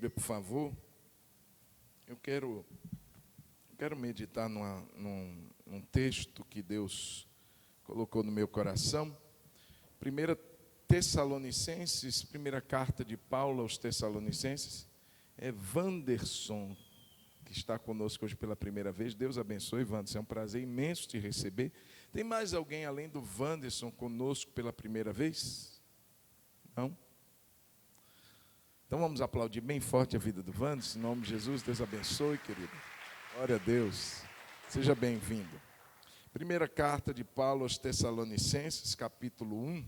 Bíblia, por favor. Eu quero meditar num texto que Deus colocou no meu coração. 1 Tessalonicenses, primeira carta de Paulo aos Tessalonicenses. É Wanderson que está conosco hoje pela primeira vez. Deus abençoe, Wanderson. É um prazer imenso te receber. Tem mais alguém além do Wanderson conosco pela primeira vez? Não? Então vamos aplaudir bem forte a vida do Wanderson. Em nome de Jesus, Deus abençoe, querido. Glória a Deus. Seja bem-vindo. Primeira carta de Paulo aos Tessalonicenses, capítulo 1.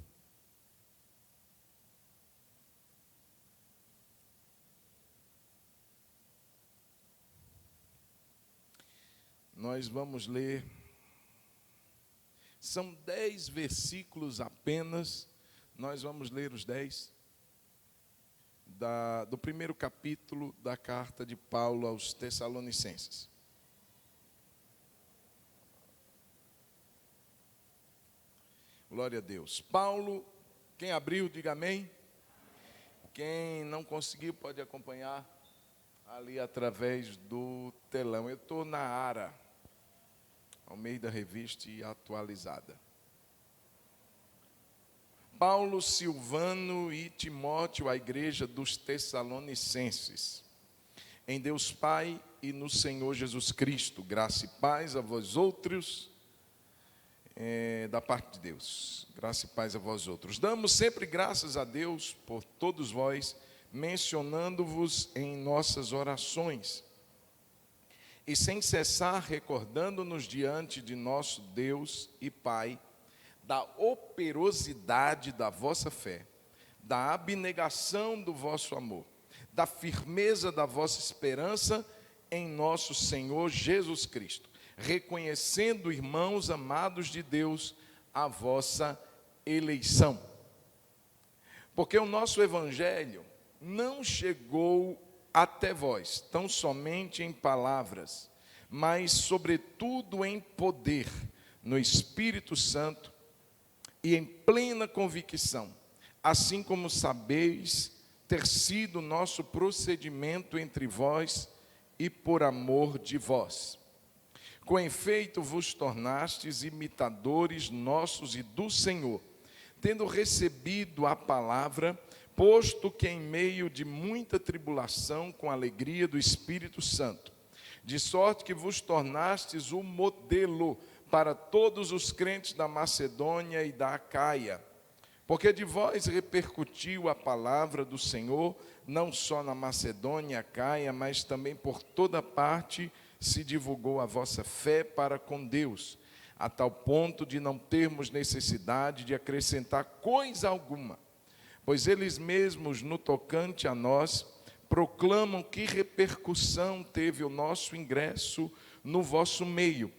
Nós vamos ler, são 10 versículos apenas, nós vamos ler os 10 do primeiro capítulo da carta de Paulo aos Tessalonicenses. Glória a Deus. Paulo, quem abriu, diga amém. Quem não conseguiu pode acompanhar ali através do telão. Eu estou na ARA, Almeida Revista e Atualizada. Paulo, Silvano e Timóteo, a igreja dos Tessalonicenses. Em Deus Pai e no Senhor Jesus Cristo, graça e paz a vós outros, da parte de Deus. Graça e paz a vós outros. Damos sempre graças a Deus por todos vós, mencionando-vos em nossas orações, e sem cessar recordando-nos diante de nosso Deus e Pai, da operosidade da vossa fé, da abnegação do vosso amor, da firmeza da vossa esperança em nosso Senhor Jesus Cristo, reconhecendo, irmãos amados de Deus, a vossa eleição. Porque o nosso evangelho não chegou até vós, tão somente em palavras, mas sobretudo em poder, no Espírito Santo e em plena convicção, assim como sabeis ter sido nosso procedimento entre vós e por amor de vós. Com efeito vos tornastes imitadores nossos e do Senhor, tendo recebido a palavra, posto que em meio de muita tribulação, com alegria do Espírito Santo, de sorte que vos tornastes o modelo para todos os crentes da Macedônia e da Acaia, porque de vós repercutiu a palavra do Senhor, não só na Macedônia e Acaia, mas também por toda parte se divulgou a vossa fé para com Deus, a tal ponto de não termos necessidade de acrescentar coisa alguma, pois eles mesmos, no tocante a nós, proclamam que repercussão teve o nosso ingresso no vosso meio,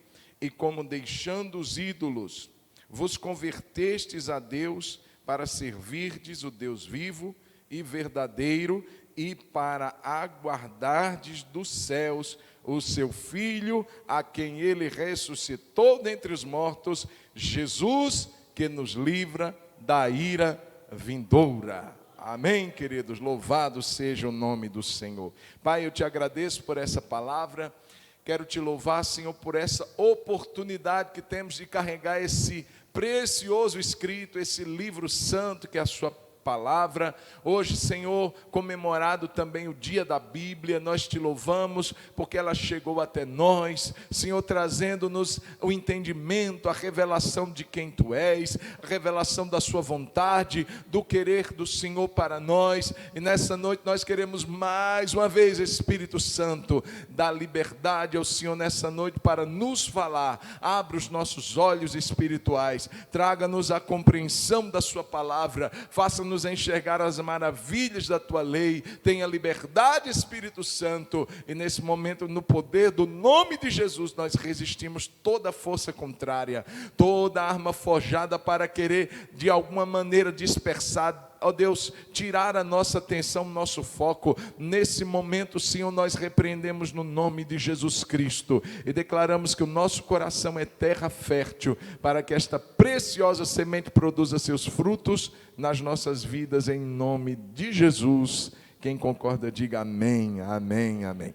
e como deixando os ídolos, vos convertestes a Deus para servirdes o Deus vivo e verdadeiro, e para aguardardes dos céus o seu Filho, a quem ele ressuscitou dentre os mortos, Jesus, que nos livra da ira vindoura. Amém, queridos? Louvado seja o nome do Senhor. Pai, eu te agradeço por essa palavra. Quero te louvar, Senhor, por essa oportunidade que temos de carregar esse precioso escrito, esse livro santo que é a sua palavra. Hoje, Senhor, comemorado também o dia da Bíblia, nós te louvamos porque ela chegou até nós, Senhor, trazendo-nos o entendimento, a revelação de quem tu és, a revelação da sua vontade, do querer do Senhor para nós. E nessa noite nós queremos mais uma vez, Espírito Santo, dar liberdade ao Senhor nessa noite para nos falar. Abra os nossos olhos espirituais, traga-nos a compreensão da sua palavra, faça-nos enxergar as maravilhas da tua lei. Tenha liberdade, Espírito Santo, e nesse momento, no poder do nome de Jesus, nós resistimos toda força contrária, toda arma forjada para querer de alguma maneira dispersar, ó Deus, tirar a nossa atenção, nosso foco. Nesse momento, Senhor, nós repreendemos no nome de Jesus Cristo e declaramos que o nosso coração é terra fértil para que esta preciosa semente produza seus frutos nas nossas vidas, em nome de Jesus. Quem concorda, diga amém, amém, amém.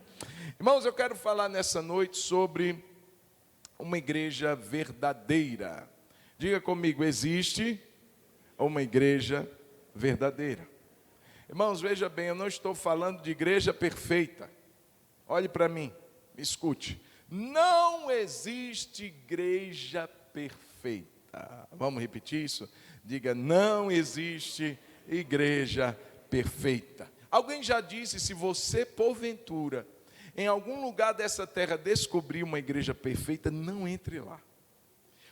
Irmãos, eu quero falar nessa noite sobre uma igreja verdadeira. Diga comigo, existe uma igreja verdadeira. Irmãos, veja bem, eu não estou falando de igreja perfeita. Olhe para mim, me escute. Não existe igreja perfeita. Vamos repetir isso? Diga, não existe igreja perfeita. Alguém já disse, se você porventura, em algum lugar dessa terra descobrir uma igreja perfeita, não entre lá.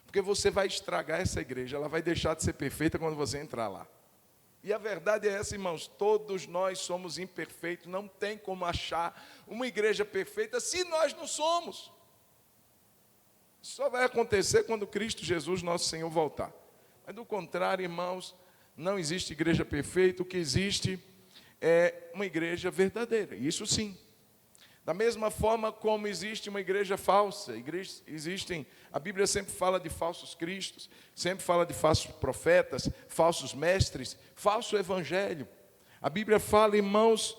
Porque você vai estragar essa igreja, ela vai deixar de ser perfeita quando você entrar lá. E a verdade é essa, irmãos, todos nós somos imperfeitos, não tem como achar uma igreja perfeita se nós não somos. Isso só vai acontecer quando Cristo Jesus, nosso Senhor, voltar. Mas do contrário, irmãos, não existe igreja perfeita, o que existe é uma igreja verdadeira, isso sim. Da mesma forma como existe uma igreja falsa, a Bíblia sempre fala de falsos cristos, sempre fala de falsos profetas, falsos mestres, falso evangelho. A Bíblia fala, irmãos,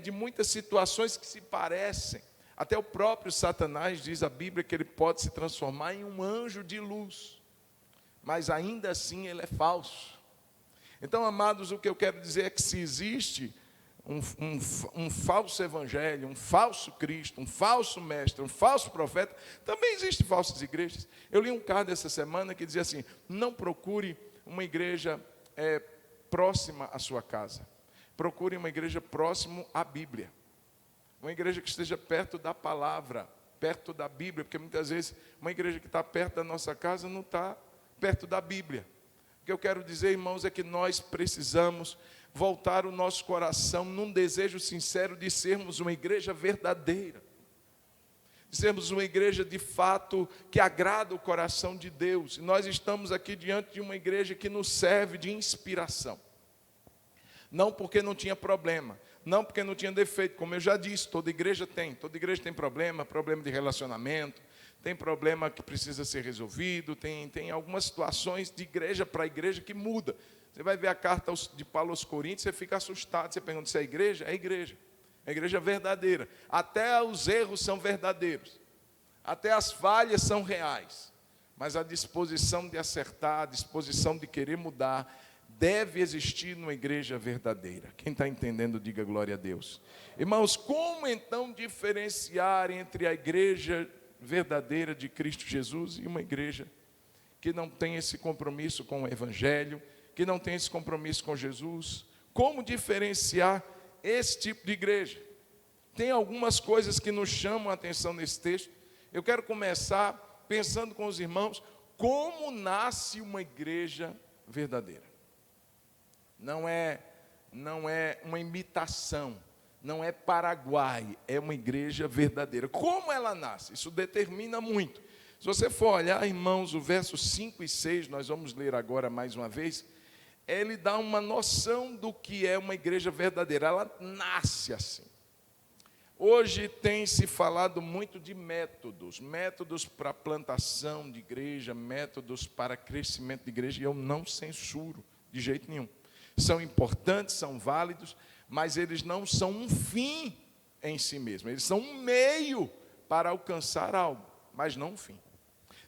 de muitas situações que se parecem. Até o próprio Satanás diz a Bíblia que ele pode se transformar em um anjo de luz, mas ainda assim ele é falso. Então, amados, o que eu quero dizer é que se existe um falso evangelho, um falso Cristo, um falso mestre, um falso profeta, também existem falsas igrejas. Eu li um caso essa semana que dizia assim, não procure uma igreja próxima à sua casa, procure uma igreja próxima à Bíblia, uma igreja que esteja perto da palavra, perto da Bíblia, porque muitas vezes uma igreja que está perto da nossa casa não está perto da Bíblia. O que eu quero dizer, irmãos, é que nós precisamos voltar o nosso coração num desejo sincero de sermos uma igreja verdadeira, de sermos uma igreja de fato que agrada o coração de Deus. E nós estamos aqui diante de uma igreja que nos serve de inspiração, não porque não tinha problema, não porque não tinha defeito, como eu já disse, toda igreja tem problema de relacionamento, tem problema que precisa ser resolvido, tem algumas situações de igreja para igreja que muda. Você vai ver a carta de Paulo aos Coríntios, você fica assustado, você pergunta se é igreja? É igreja verdadeira. Até os erros são verdadeiros, até as falhas são reais, mas a disposição de acertar, a disposição de querer mudar, deve existir numa igreja verdadeira. Quem está entendendo, diga glória a Deus. Irmãos, como então diferenciar entre a igreja verdadeira de Cristo Jesus e uma igreja que não tem esse compromisso com o Evangelho, que não tem esse compromisso com Jesus? Como diferenciar esse tipo de igreja? Tem algumas coisas que nos chamam a atenção nesse texto. Eu quero começar pensando com os irmãos como nasce uma igreja verdadeira. Não é uma imitação, não é Paraguai, é uma igreja verdadeira. Como ela nasce? Isso determina muito. Se você for olhar, irmãos, o verso 5 e 6, nós vamos ler agora mais uma vez, ele dá uma noção do que é uma igreja verdadeira. Ela nasce assim. Hoje tem se falado muito de métodos para plantação de igreja, métodos para crescimento de igreja, e eu não censuro de jeito nenhum. São importantes, são válidos, mas eles não são um fim em si mesmo. Eles são um meio para alcançar algo, mas não um fim.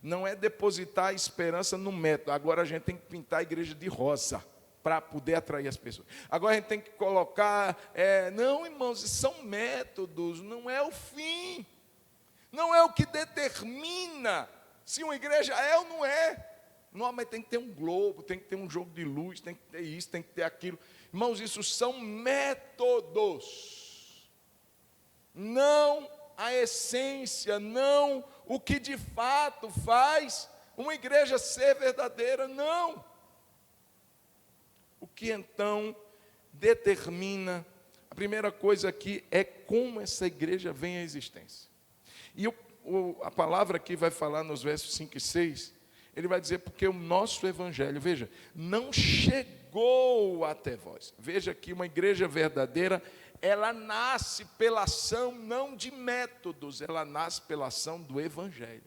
Não é depositar a esperança no método. Agora a gente tem que pintar a igreja de rosa para poder atrair as pessoas. Agora a gente tem que colocar... não, irmãos, são métodos, não é o fim. Não é o que determina se uma igreja é ou não é. Não, mas tem que ter um globo, tem que ter um jogo de luz, tem que ter isso, tem que ter aquilo. Irmãos, isso são métodos. Não a essência, não o que de fato faz uma igreja ser verdadeira, não. O que então determina, a primeira coisa aqui é como essa igreja vem à existência. E a palavra aqui vai falar nos versos 5 e 6, ele vai dizer, porque o nosso evangelho, veja, não chegou até vós. Veja que uma igreja verdadeira, ela nasce pela ação não de métodos, ela nasce pela ação do evangelho.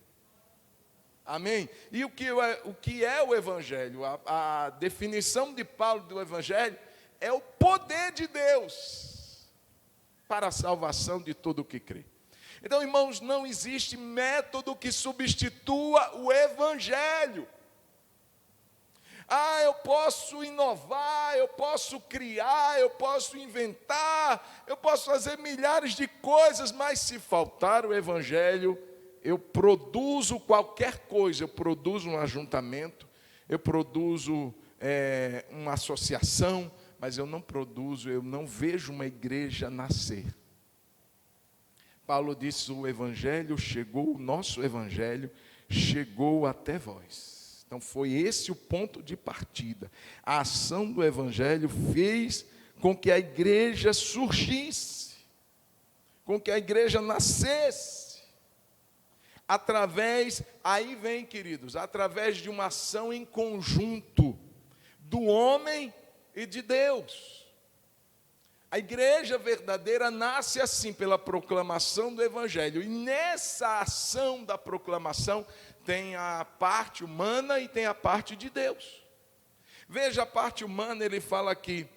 Amém? E o que é o evangelho? A definição de Paulo do evangelho é o poder de Deus. para a salvação de todo o que crê. Então, irmãos, não existe método que substitua o Evangelho. Eu posso inovar, eu posso criar, eu posso inventar, eu posso fazer milhares de coisas, mas se faltar o Evangelho, eu produzo qualquer coisa, eu produzo um ajuntamento, eu produzo uma associação, mas eu não vejo uma igreja nascer. Paulo disse, o nosso Evangelho chegou até vós. Então foi esse o ponto de partida. A ação do Evangelho fez com que a igreja surgisse, com que a igreja nascesse, aí vem, queridos, através de uma ação em conjunto do homem e de Deus. A igreja verdadeira nasce assim, pela proclamação do Evangelho, e nessa ação da proclamação tem a parte humana e tem a parte de Deus. Veja a parte humana, ele fala aqui,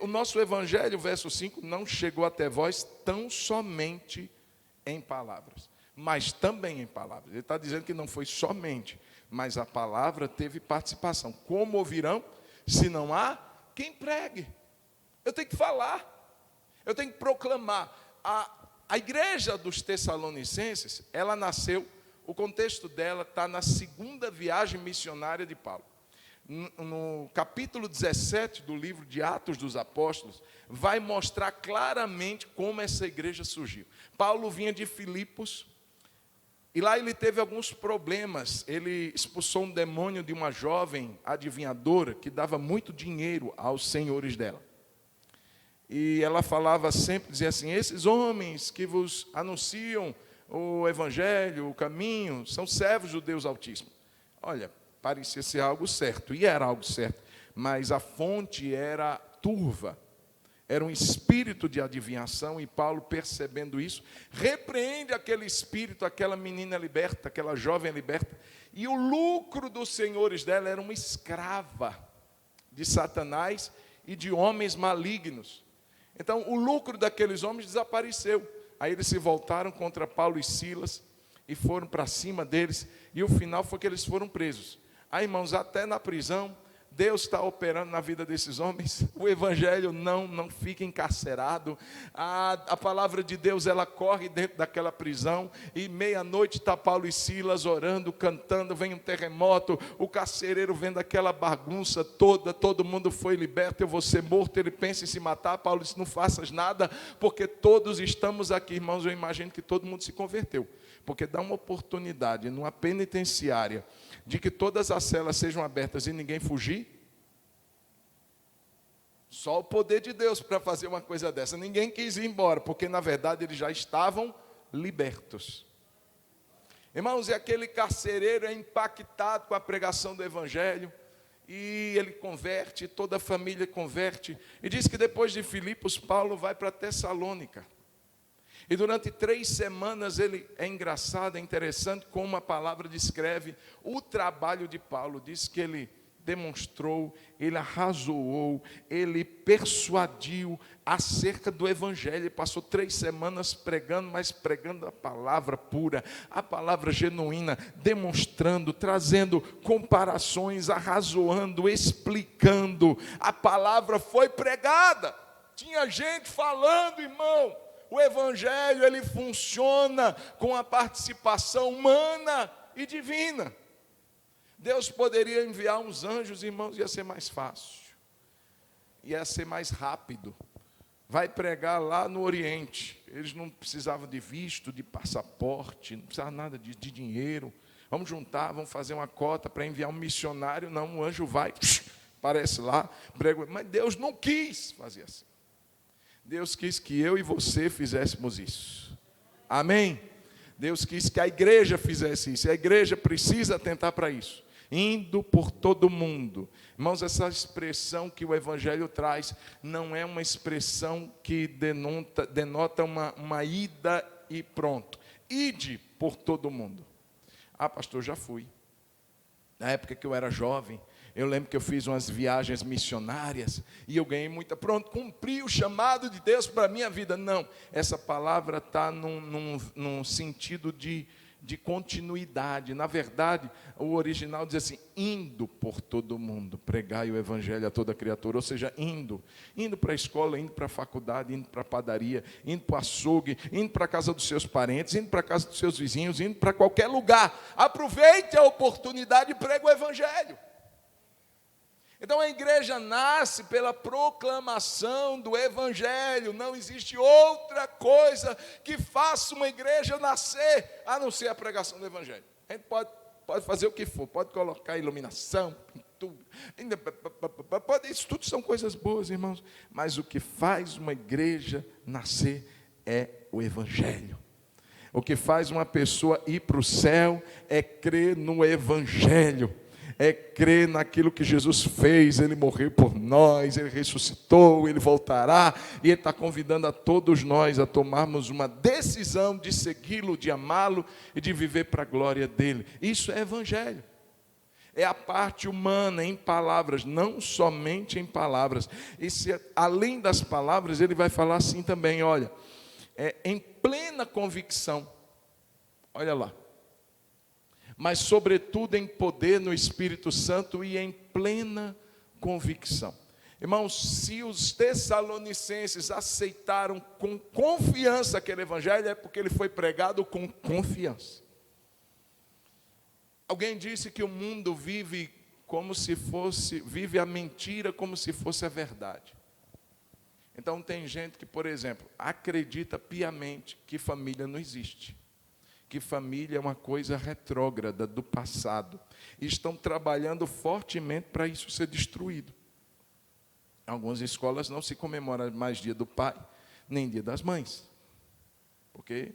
o nosso Evangelho, verso 5, não chegou até vós tão somente em palavras, mas também em palavras. Ele está dizendo que não foi somente, mas a palavra teve participação. Como ouvirão, se não há quem pregue? Eu tenho que falar, eu tenho que proclamar. A igreja dos Tessalonicenses, ela nasceu, o contexto dela está na segunda viagem missionária de Paulo. No capítulo 17 do livro de Atos dos Apóstolos, vai mostrar claramente como essa igreja surgiu. Paulo vinha de Filipos, e lá ele teve alguns problemas. Ele expulsou um demônio de uma jovem adivinhadora, que dava muito dinheiro aos senhores dela. E ela falava sempre, dizia assim, esses homens que vos anunciam o Evangelho, o caminho, são servos do Deus Altíssimo. Olha, parecia ser algo certo, e era algo certo, mas a fonte era turva, era um espírito de adivinhação, e Paulo, percebendo isso, repreende aquele espírito, aquela menina liberta, aquela jovem liberta, e o lucro dos senhores dela era uma escrava de Satanás e de homens malignos. Então, o lucro daqueles homens desapareceu. Aí eles se voltaram contra Paulo e Silas e foram para cima deles, e o final foi que eles foram presos. Aí, irmãos, até na prisão, Deus está operando na vida desses homens. O Evangelho não fica encarcerado. A palavra de Deus, ela corre dentro daquela prisão, e meia-noite está Paulo e Silas orando, cantando, vem um terremoto, o carcereiro vendo aquela bagunça toda, todo mundo foi liberto, eu vou ser morto, ele pensa em se matar. Paulo disse, não faças nada, porque todos estamos aqui. Irmãos, eu imagino que todo mundo se converteu, porque dá uma oportunidade numa penitenciária de que todas as celas sejam abertas e ninguém fugir. Só o poder de Deus para fazer uma coisa dessa. Ninguém quis ir embora, porque na verdade eles já estavam libertos. Irmãos, e aquele carcereiro é impactado com a pregação do Evangelho, e ele converte, toda a família converte, e diz que depois de Filipos, Paulo vai para Tessalônica. E durante 3 semanas, é engraçado, é interessante como a palavra descreve o trabalho de Paulo. Diz que ele demonstrou, ele arrazoou, ele persuadiu acerca do Evangelho. Ele passou 3 semanas pregando, mas pregando a palavra pura, a palavra genuína, demonstrando, trazendo comparações, arrazoando, explicando. A palavra foi pregada, tinha gente falando, irmão. O Evangelho, ele funciona com a participação humana e divina. Deus poderia enviar uns anjos, irmãos, ia ser mais fácil, ia ser mais rápido. Vai pregar lá no Oriente, eles não precisavam de visto, de passaporte, não precisavam nada de dinheiro. Vamos juntar, vamos fazer uma cota para enviar um missionário. Não, o anjo vai, aparece lá, prega. Mas Deus não quis fazer assim. Deus quis que eu e você fizéssemos isso. Amém? Deus quis que a igreja fizesse isso. E a igreja precisa atentar para isso. Indo por todo mundo. Irmãos, essa expressão que o Evangelho traz não é uma expressão que denota uma ida e pronto. Ide por todo mundo. Ah, pastor, já fui. Na época que eu era jovem, Eu lembro que eu fiz umas viagens missionárias e eu ganhei muita, pronto, cumpri o chamado de Deus para a minha vida. Não, essa palavra está num sentido de continuidade. Na verdade, o original diz assim: indo por todo o mundo, pregai o evangelho a toda criatura. Ou seja, indo para a escola, indo para a faculdade, indo para a padaria, indo para o açougue, indo para a casa dos seus parentes, indo para a casa dos seus vizinhos, indo para qualquer lugar. Aproveite a oportunidade e pregue o evangelho. Então a igreja nasce pela proclamação do evangelho. Não existe outra coisa que faça uma igreja nascer a não ser a pregação do evangelho. A gente pode fazer o que for, pode colocar iluminação, pintura, isso tudo são coisas boas, irmãos, mas o que faz uma igreja nascer é o evangelho. O que faz uma pessoa ir para o céu é crer no evangelho. É crer naquilo que Jesus fez. Ele morreu por nós, Ele ressuscitou, Ele voltará, e Ele está convidando a todos nós a tomarmos uma decisão de segui-lo, de amá-lo e de viver para a glória dEle. Isso é evangelho. É a parte humana em palavras, não somente em palavras. E se, além das palavras, Ele vai falar assim também, olha, em plena convicção, olha lá, mas sobretudo em poder no Espírito Santo e em plena convicção. Irmãos, se os tessalonicenses aceitaram com confiança aquele evangelho, é porque ele foi pregado com confiança. Alguém disse que o mundo vive a mentira como se fosse a verdade. Então tem gente que, por exemplo, acredita piamente que família não existe, que família é uma coisa retrógrada do passado, e estão trabalhando fortemente para isso ser destruído. Em algumas escolas não se comemora mais dia do pai, nem dia das mães, porque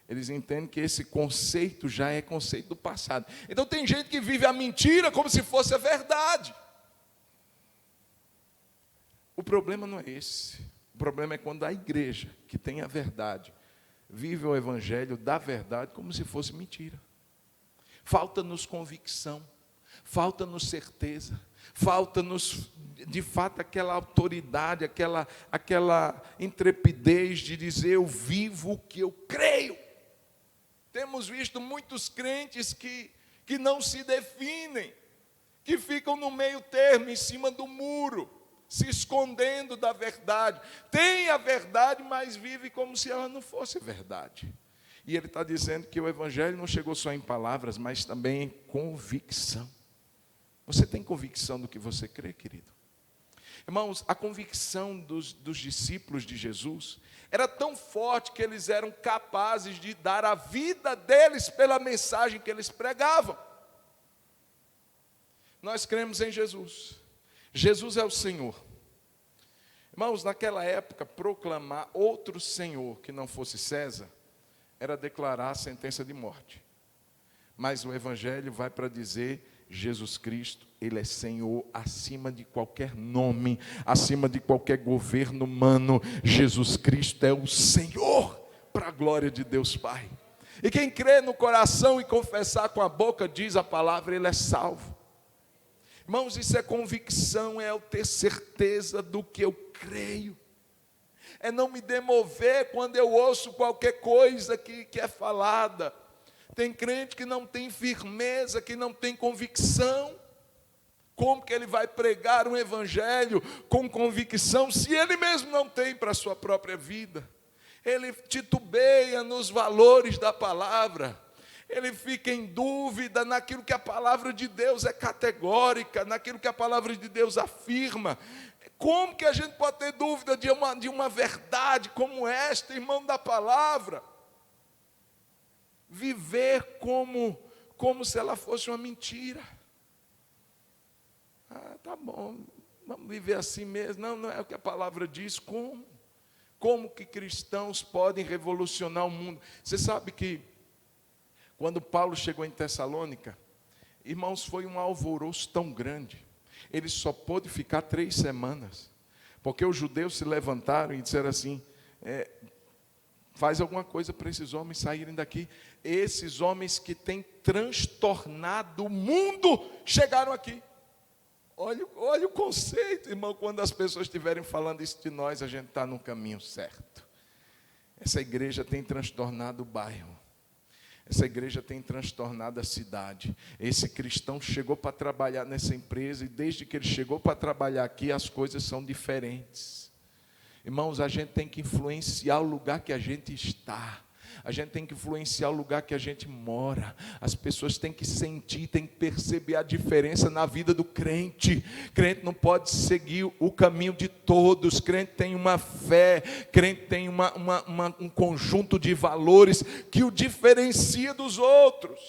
eles entendem que esse conceito já é conceito do passado. Então tem gente que vive a mentira como se fosse a verdade. O problema não é esse. O problema é quando a igreja, que tem a verdade, vive o evangelho da verdade como se fosse mentira. Falta-nos convicção, falta-nos certeza, falta-nos, de fato, aquela autoridade, aquela intrepidez de dizer: eu vivo o que eu creio. Temos visto muitos crentes que não se definem, que ficam no meio termo, em cima do muro, se escondendo da verdade. Tem a verdade, mas vive como se ela não fosse verdade. E ele está dizendo que o evangelho não chegou só em palavras, mas também em convicção. Você tem convicção do que você crê, querido? Irmãos, a convicção dos discípulos de Jesus era tão forte que eles eram capazes de dar a vida deles pela mensagem que eles pregavam. Nós cremos em Jesus. Jesus é o Senhor. Irmãos, naquela época, proclamar outro Senhor que não fosse César era declarar a sentença de morte. Mas o Evangelho vai para dizer: Jesus Cristo, Ele é Senhor acima de qualquer nome, acima de qualquer governo humano. Jesus Cristo é o Senhor, para a glória de Deus Pai. E quem crê no coração e confessar com a boca, diz a palavra, ele é salvo. Irmãos, isso é convicção, é eu ter certeza do que eu creio. É não me demover quando eu ouço qualquer coisa que é falada. Tem crente que não tem firmeza, que não tem convicção. Como que ele vai pregar um evangelho com convicção, se ele mesmo não tem para a sua própria vida? Ele titubeia nos valores da palavra. Ele fica em dúvida naquilo que a palavra de Deus é categórica, naquilo que a palavra de Deus afirma. Como que a gente pode ter dúvida de uma verdade como esta, irmão, da palavra? Viver como se ela fosse uma mentira. Tá bom, vamos viver assim mesmo. Não é o que a palavra diz. Como que cristãos podem revolucionar o mundo? Você sabe que quando Paulo chegou em Tessalônica, irmãos, foi um alvoroço tão grande. Ele só pôde ficar 3 semanas, porque os judeus se levantaram e disseram assim: faz alguma coisa para esses homens saírem daqui. Esses homens que têm transtornado o mundo chegaram aqui. Olha o conceito, irmão, quando as pessoas estiverem falando isso de nós, a gente está no caminho certo. Essa igreja tem transtornado o bairro. Essa igreja tem transtornado a cidade. Esse cristão chegou para trabalhar nessa empresa e desde que ele chegou para trabalhar aqui, as coisas são diferentes. Irmãos, a gente tem que influenciar o lugar que a gente está. A gente tem que influenciar o lugar que a gente mora. As pessoas têm que sentir, têm que perceber a diferença na vida do crente. Crente não pode seguir o caminho de todos. Crente tem uma fé, crente tem um conjunto de valores que o diferencia dos outros.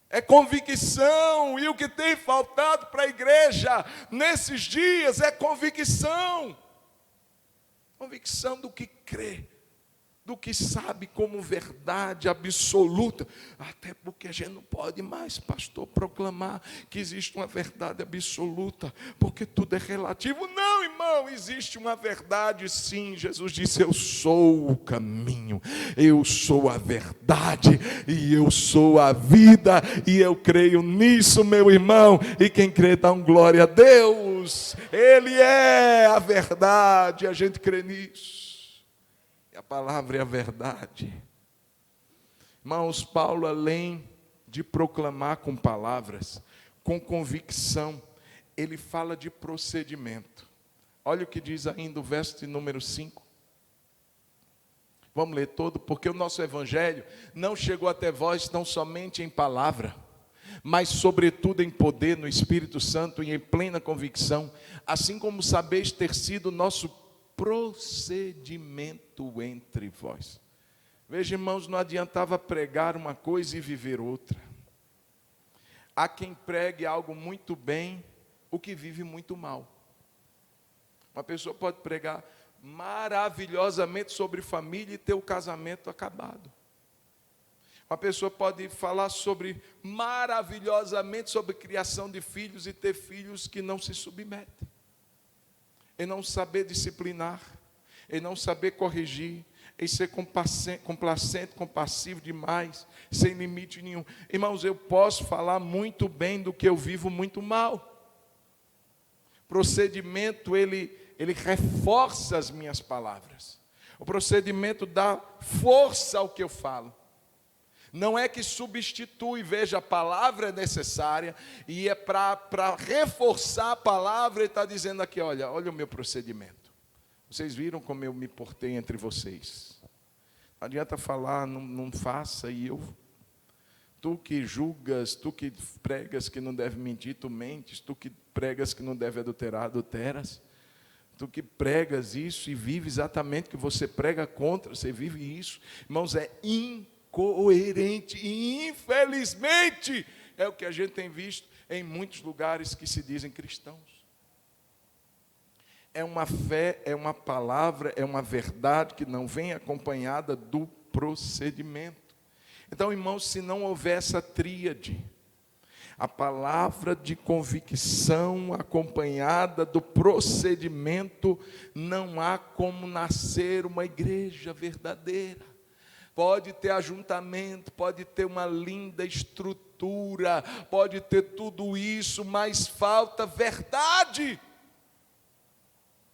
É convicção, e o que tem faltado para a igreja nesses dias é convicção. Convicção do que crê, do que sabe como verdade absoluta. Até porque a gente não pode mais, pastor, proclamar que existe uma verdade absoluta, porque tudo é relativo. Não, irmão, existe uma verdade sim. Jesus disse: eu sou o caminho, eu sou a verdade e eu sou a vida, e eu creio nisso, meu irmão, e quem crê dá glória a Deus. Ele é a verdade, a gente crê nisso. E a palavra é a verdade. Irmãos, Paulo, além de proclamar com palavras, com convicção, ele fala de procedimento. Olha o que diz ainda o verso de número 5. Vamos ler todo, porque o nosso evangelho não chegou até vós tão somente em palavra, mas sobretudo em poder, no Espírito Santo e em plena convicção, assim como sabeis ter sido nosso procedimento entre vós. Veja, irmãos, não adiantava pregar uma coisa e viver outra. Há quem pregue algo muito bem, o que vive muito mal. Uma pessoa pode pregar maravilhosamente sobre família e ter o casamento acabado. Uma pessoa pode falar maravilhosamente sobre criação de filhos e ter filhos que não se submetem. Em não saber disciplinar, em não saber corrigir, em ser complacente, compassivo demais, sem limite nenhum. Irmãos, eu posso falar muito bem do que eu vivo muito mal. Procedimento, ele reforça as minhas palavras. O procedimento dá força ao que eu falo. Não é que substitui, veja, a palavra é necessária, e é para reforçar a palavra, ele está dizendo aqui, olha o meu procedimento. Vocês viram como eu me portei entre vocês. Não adianta falar, não faça, e tu que julgas, tu que pregas que não deve mentir, tu mentes, tu que pregas que não deve adulterar, adulteras. Tu que pregas isso e vive exatamente o que você prega contra, você vive isso. Irmãos, é incoerente e infelizmente é o que a gente tem visto em muitos lugares que se dizem cristãos. É uma fé, é uma palavra, é uma verdade que não vem acompanhada do procedimento. Então, irmãos, se não houver essa tríade, a palavra de convicção acompanhada do procedimento, não há como nascer uma igreja verdadeira. Pode ter ajuntamento, pode ter uma linda estrutura, pode ter tudo isso, mas falta verdade.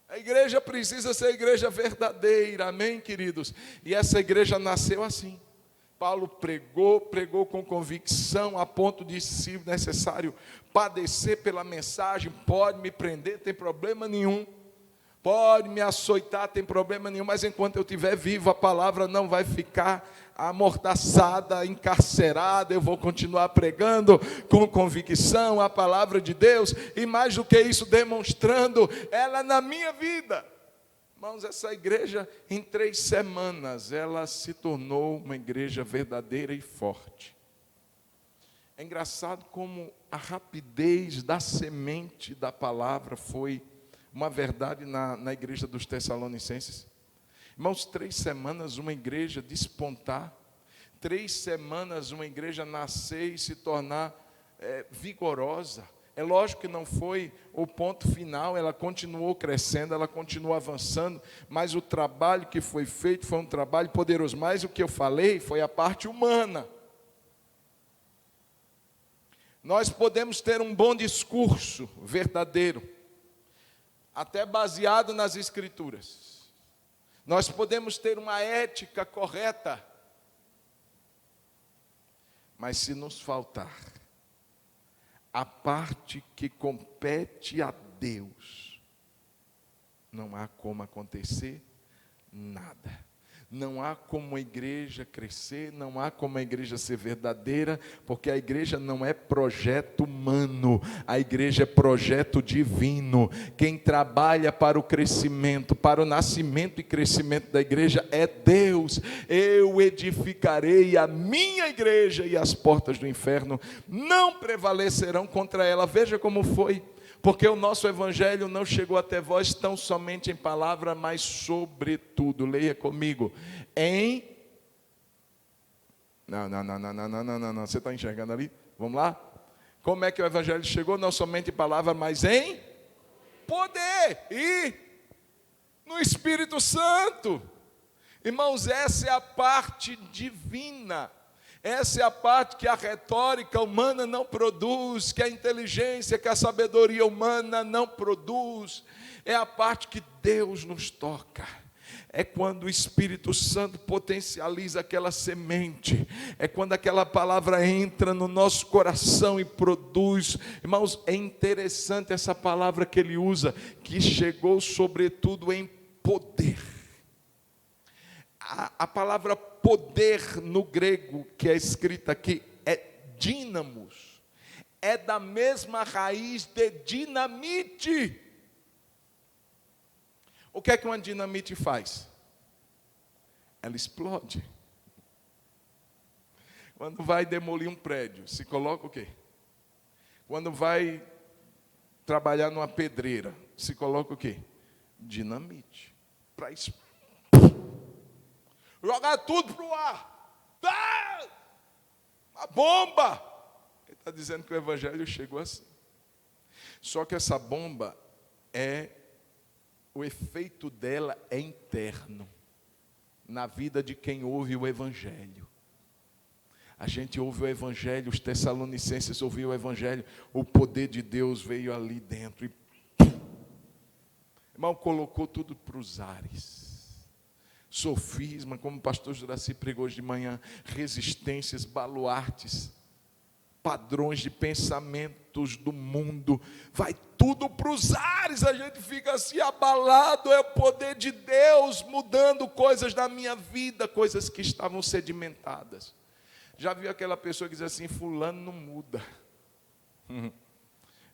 A igreja precisa ser igreja verdadeira, amém, queridos? E essa igreja nasceu assim. Paulo pregou com convicção, a ponto de, se necessário, padecer pela mensagem. Pode me prender, tem problema nenhum. Pode me açoitar, tem problema nenhum. Mas enquanto eu estiver vivo, a palavra não vai ficar amordaçada, encarcerada. Eu vou continuar pregando com convicção a palavra de Deus. E mais do que isso, demonstrando ela na minha vida. Irmãos, essa igreja, em 3 semanas, ela se tornou uma igreja verdadeira e forte. É engraçado como a rapidez da semente da palavra foi uma verdade na igreja dos Tessalonicenses. Irmãos, 3 semanas uma igreja despontar, 3 semanas uma igreja nascer e se tornar vigorosa. É lógico que não foi o ponto final, ela continuou crescendo, ela continuou avançando, mas o trabalho que foi feito foi um trabalho poderoso. Mas o que eu falei foi a parte humana. Nós podemos ter um bom discurso verdadeiro, até baseado nas Escrituras. Nós podemos ter uma ética correta, mas se nos faltar a parte que compete a Deus, não há como acontecer nada. Não há como a igreja crescer, não há como a igreja ser verdadeira, porque a igreja não é projeto humano, a igreja é projeto divino. Quem trabalha para o crescimento, para o nascimento e crescimento da igreja é Deus. Eu edificarei a minha igreja e as portas do inferno não prevalecerão contra ela. Veja como foi. Porque o nosso evangelho não chegou até vós tão somente em palavra, mas sobretudo, leia comigo, Não, você está enxergando ali? Vamos lá? Como é que o evangelho chegou? Não somente em palavra, mas em poder e no Espírito Santo. Irmãos, essa é a parte divina. Essa é a parte que a retórica humana não produz, que a inteligência, que a sabedoria humana não produz. É a parte que Deus nos toca. É quando o Espírito Santo potencializa aquela semente. É quando aquela palavra entra no nosso coração e produz. Irmãos, é interessante essa palavra que ele usa, que chegou sobretudo em poder. A palavra poder no grego que é escrita aqui é dínamos, é da mesma raiz de dinamite. O que é que uma dinamite faz? Ela explode. Quando vai demolir um prédio, se coloca o quê? Quando vai trabalhar numa pedreira, se coloca o quê? Dinamite. Para explodir. Jogar tudo para o ar. Uma bomba. Ele está dizendo que o evangelho chegou assim. Só que essa bomba o efeito dela é interno, na vida de quem ouve o evangelho. A gente ouve o evangelho, os tessalonicenses ouviram o evangelho, o poder de Deus veio ali dentro e irmão, colocou tudo para os ares. Sofisma, como o pastor Juraci pregou hoje de manhã, resistências, baluartes, padrões de pensamentos do mundo, vai tudo para os ares, a gente fica assim abalado, é o poder de Deus mudando coisas na minha vida, coisas que estavam sedimentadas. Já viu aquela pessoa que diz assim, fulano não muda?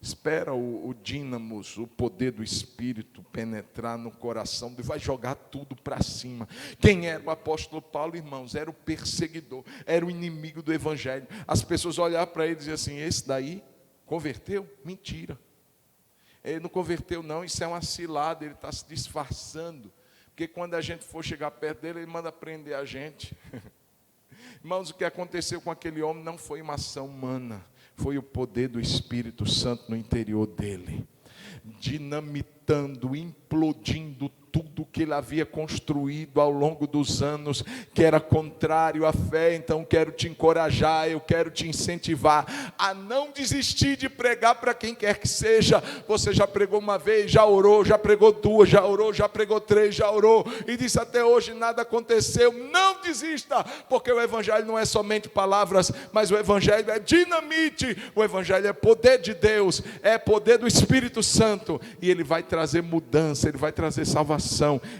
Espera o dínamos, o poder do Espírito penetrar no coração e vai jogar tudo para cima. Quem era o apóstolo Paulo, irmãos? Era o perseguidor, era o inimigo do evangelho. As pessoas olhavam para ele e diziam assim, esse daí converteu? Mentira. Ele não converteu não, isso é uma cilada, ele está se disfarçando. Porque quando a gente for chegar perto dele, ele manda prender a gente. Irmãos, o que aconteceu com aquele homem não foi uma ação humana, foi o poder do Espírito Santo no interior dele, dinamitando, implodindo tudo que ele havia construído ao longo dos anos, que era contrário à fé. Então quero te encorajar, eu quero te incentivar a não desistir de pregar para quem quer que seja. Você já pregou uma vez, já orou, já pregou duas, já orou, já pregou três, já orou, e disse até hoje nada aconteceu. Não desista, porque o evangelho não é somente palavras, mas o evangelho é dinamite, o evangelho é poder de Deus, é poder do Espírito Santo, e ele vai trazer mudança, ele vai trazer salvação,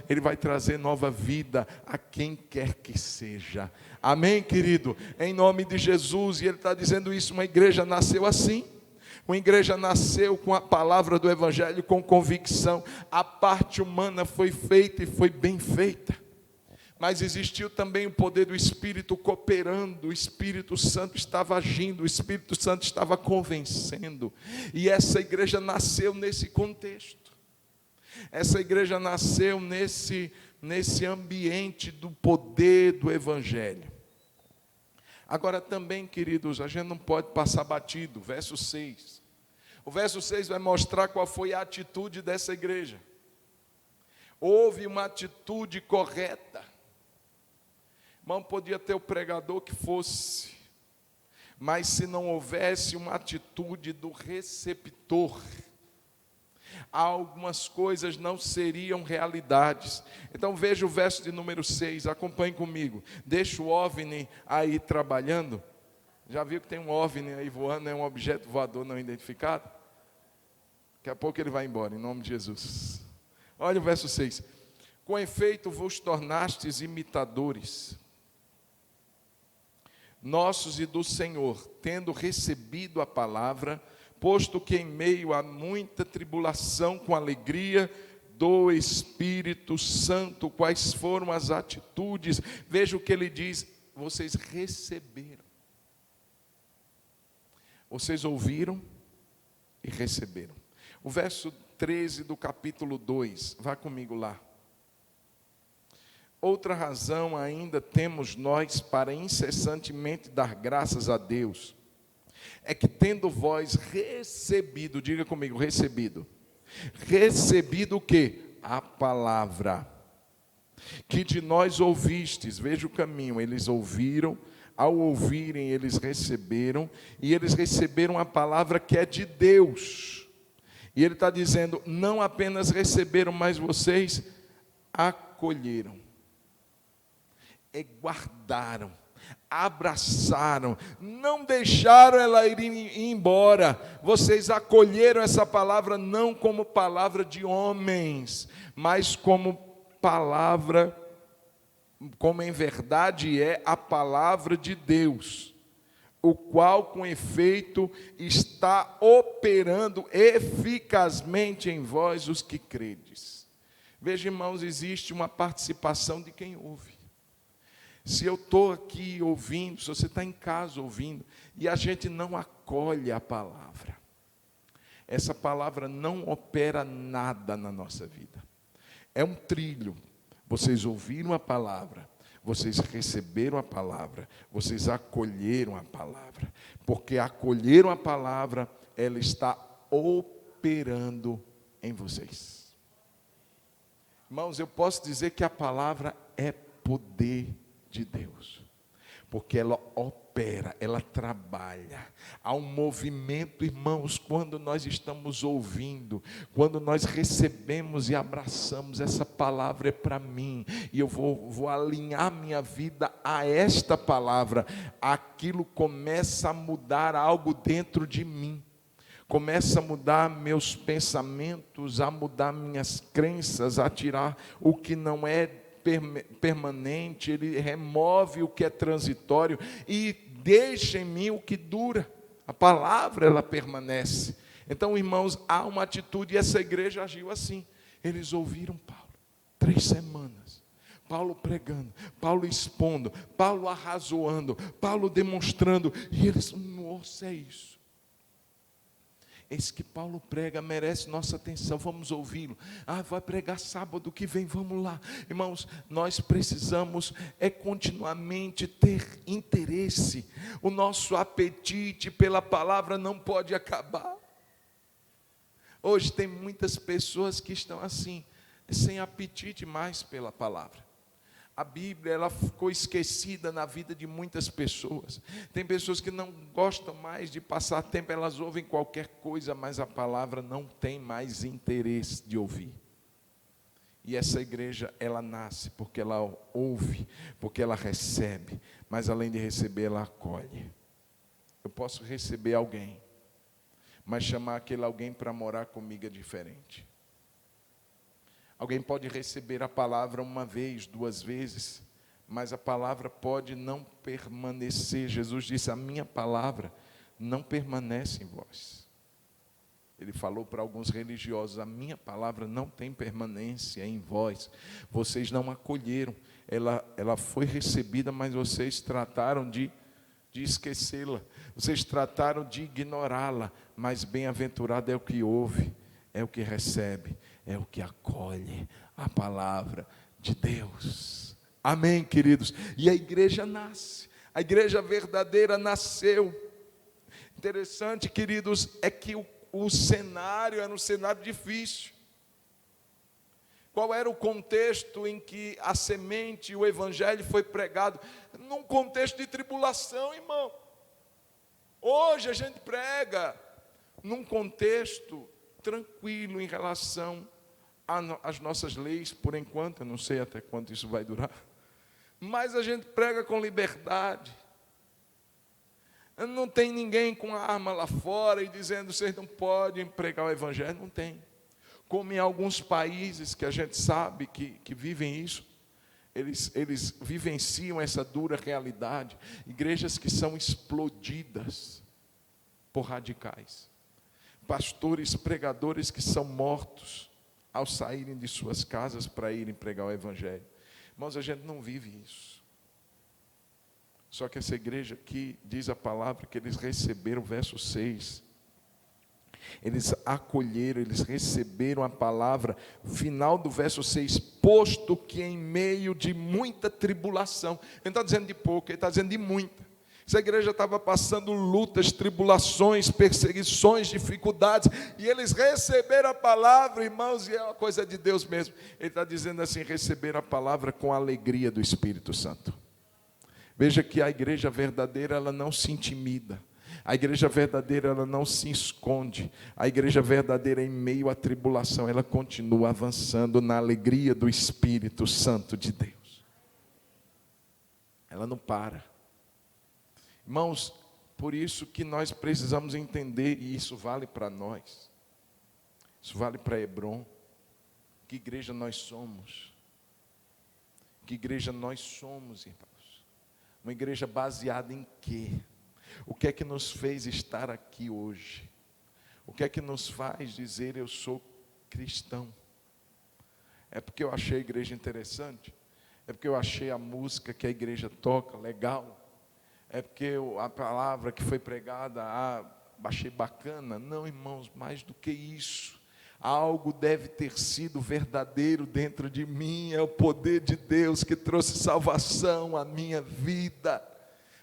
ele vai trazer nova vida a quem quer que seja. Amém, querido? Em nome de Jesus. E ele está dizendo isso, uma igreja nasceu assim. Uma igreja nasceu com a palavra do evangelho, com convicção. A parte humana foi feita e foi bem feita. Mas existiu também o poder do Espírito cooperando, o Espírito Santo estava agindo, o Espírito Santo estava convencendo. E essa igreja nasceu nesse contexto. Essa igreja nasceu nesse ambiente do poder do evangelho. Agora também, queridos, a gente não pode passar batido. Verso 6. O verso 6 vai mostrar qual foi a atitude dessa igreja. Houve uma atitude correta. Irmão, podia ter o pregador que fosse, Mas se não houvesse uma atitude do receptor, algumas coisas não seriam realidades. Então veja o verso de número 6, acompanhe comigo. Deixa o OVNI aí trabalhando. Já viu que tem um OVNI aí voando, é um objeto voador não identificado? Daqui a pouco ele vai embora, em nome de Jesus. Olha o verso 6. Com efeito vos tornastes imitadores nossos e do Senhor, tendo recebido a palavra, posto que em meio a muita tribulação, com alegria do Espírito Santo, quais foram as atitudes? Veja o que ele diz: vocês receberam. Vocês ouviram e receberam. O verso 13 do capítulo 2, vá comigo lá. Outra razão ainda temos nós para incessantemente dar graças a Deus, é que tendo vós recebido, diga comigo, recebido o quê? A palavra, que de nós ouvistes, veja o caminho, eles ouviram, ao ouvirem eles receberam, e eles receberam a palavra que é de Deus, e ele está dizendo, não apenas receberam, mas vocês acolheram, guardaram, abraçaram, não deixaram ela ir embora. Vocês acolheram essa palavra não como palavra de homens, mas como palavra, como em verdade é a palavra de Deus, o qual com efeito está operando eficazmente em vós os que credes. Veja, irmãos, existe uma participação de quem ouve. Se eu estou aqui ouvindo, se você está em casa ouvindo, e a gente não acolhe a palavra, essa palavra não opera nada na nossa vida. É um trilho. Vocês ouviram a palavra, vocês receberam a palavra, vocês acolheram a palavra, porque acolheram a palavra, ela está operando em vocês. Irmãos, eu posso dizer que a palavra é poder de Deus, porque ela opera, ela trabalha. Há um movimento, irmãos, quando nós estamos ouvindo, quando nós recebemos e abraçamos, essa palavra é para mim, e eu vou alinhar minha vida a esta palavra, aquilo começa a mudar algo dentro de mim, começa a mudar meus pensamentos, a mudar minhas crenças, a tirar o que não é permanente, ele remove o que é transitório e deixa em mim o que dura. A palavra, ela permanece. Então, irmãos, há uma atitude, e essa igreja agiu assim. Eles ouviram Paulo, 3 semanas, Paulo pregando, Paulo expondo, Paulo arrazoando, Paulo demonstrando, e eles, nossa, é isso. Esse que Paulo prega merece nossa atenção, vamos ouvi-lo. Vai pregar sábado que vem, vamos lá. Irmãos, nós precisamos continuamente ter interesse. O nosso apetite pela palavra não pode acabar. Hoje tem muitas pessoas que estão assim, sem apetite mais pela palavra. A Bíblia, ela ficou esquecida na vida de muitas pessoas. Tem pessoas que não gostam mais de passar tempo, elas ouvem qualquer coisa, mas a palavra não tem mais interesse de ouvir. E essa igreja, ela nasce porque ela ouve, porque ela recebe, mas além de receber, ela acolhe. Eu posso receber alguém, mas chamar aquele alguém para morar comigo é diferente. Alguém pode receber a palavra uma vez, 2 vezes, mas a palavra pode não permanecer. Jesus disse, a minha palavra não permanece em vós. Ele falou para alguns religiosos, a minha palavra não tem permanência em vós. Vocês não acolheram, ela foi recebida, mas vocês trataram de esquecê-la. Vocês trataram de ignorá-la, mas bem-aventurado é o que ouve, é o que recebe, é o que acolhe a palavra de Deus. Amém, queridos? E a igreja nasce, a igreja verdadeira nasceu. Interessante, queridos, é que o cenário era um cenário difícil. Qual era o contexto em que a semente, o evangelho foi pregado? Num contexto de tribulação, irmão. Hoje a gente prega num contexto tranquilo em relação às nossas leis, por enquanto, eu não sei até quanto isso vai durar, mas a gente prega com liberdade. Não tem ninguém com a arma lá fora e dizendo, vocês não podem pregar o evangelho, não tem. Como em alguns países que a gente sabe que vivem isso, eles vivenciam essa dura realidade, igrejas que são explodidas por radicais, pastores, pregadores que são mortos ao saírem de suas casas para irem pregar o evangelho. Irmãos, a gente não vive isso. Só que essa igreja aqui diz a palavra que eles receberam, verso 6, eles acolheram, eles receberam a palavra, final do verso 6, posto que em meio de muita tribulação, ele não está dizendo de pouco, ele está dizendo de muita. Essa igreja estava passando lutas, tribulações, perseguições, dificuldades, e eles receberam a palavra, irmãos, e é uma coisa de Deus mesmo. Ele está dizendo assim, receberam a palavra com a alegria do Espírito Santo. Veja que a igreja verdadeira, ela não se intimida. A igreja verdadeira, ela não se esconde. A igreja verdadeira, em meio à tribulação, ela continua avançando na alegria do Espírito Santo de Deus. Ela não para. Irmãos, por isso que nós precisamos entender, e isso vale para nós, isso vale para Hebron, que igreja nós somos. Que igreja nós somos, irmãos. Uma igreja baseada em quê? O que é que nos fez estar aqui hoje? O que é que nos faz dizer eu sou cristão? É porque eu achei a igreja interessante? É porque eu achei a música que a igreja toca legal? É porque a palavra que foi pregada, achei bacana? Não, irmãos, mais do que isso. Algo deve ter sido verdadeiro dentro de mim, é o poder de Deus que trouxe salvação à minha vida.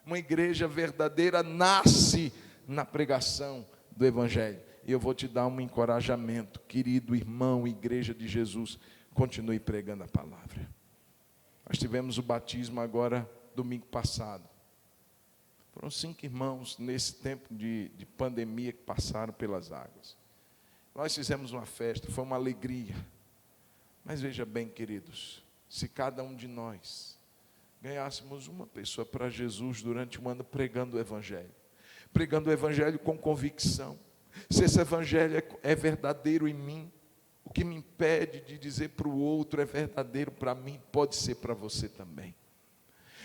Uma igreja verdadeira nasce na pregação do evangelho. E eu vou te dar um encorajamento, querido irmão, igreja de Jesus, continue pregando a palavra. Nós tivemos o batismo agora, domingo passado. Foram 5 irmãos nesse tempo de pandemia que passaram pelas águas. Nós fizemos uma festa, foi uma alegria. Mas veja bem, queridos, se cada um de nós ganhássemos uma pessoa para Jesus durante um ano pregando o evangelho com convicção, se esse evangelho é verdadeiro em mim, o que me impede de dizer para o outro é verdadeiro para mim, pode ser para você também.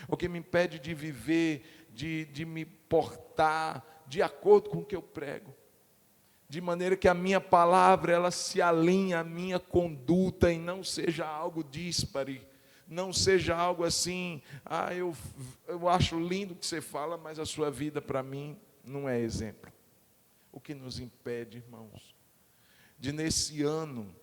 O que me impede de viver, de me portar de acordo com o que eu prego, de maneira que a minha palavra, ela se alinhe à minha conduta e não seja algo díspare, não seja algo assim, eu acho lindo o que você fala, mas a sua vida para mim não é exemplo. O que nos impede, irmãos, de nesse ano,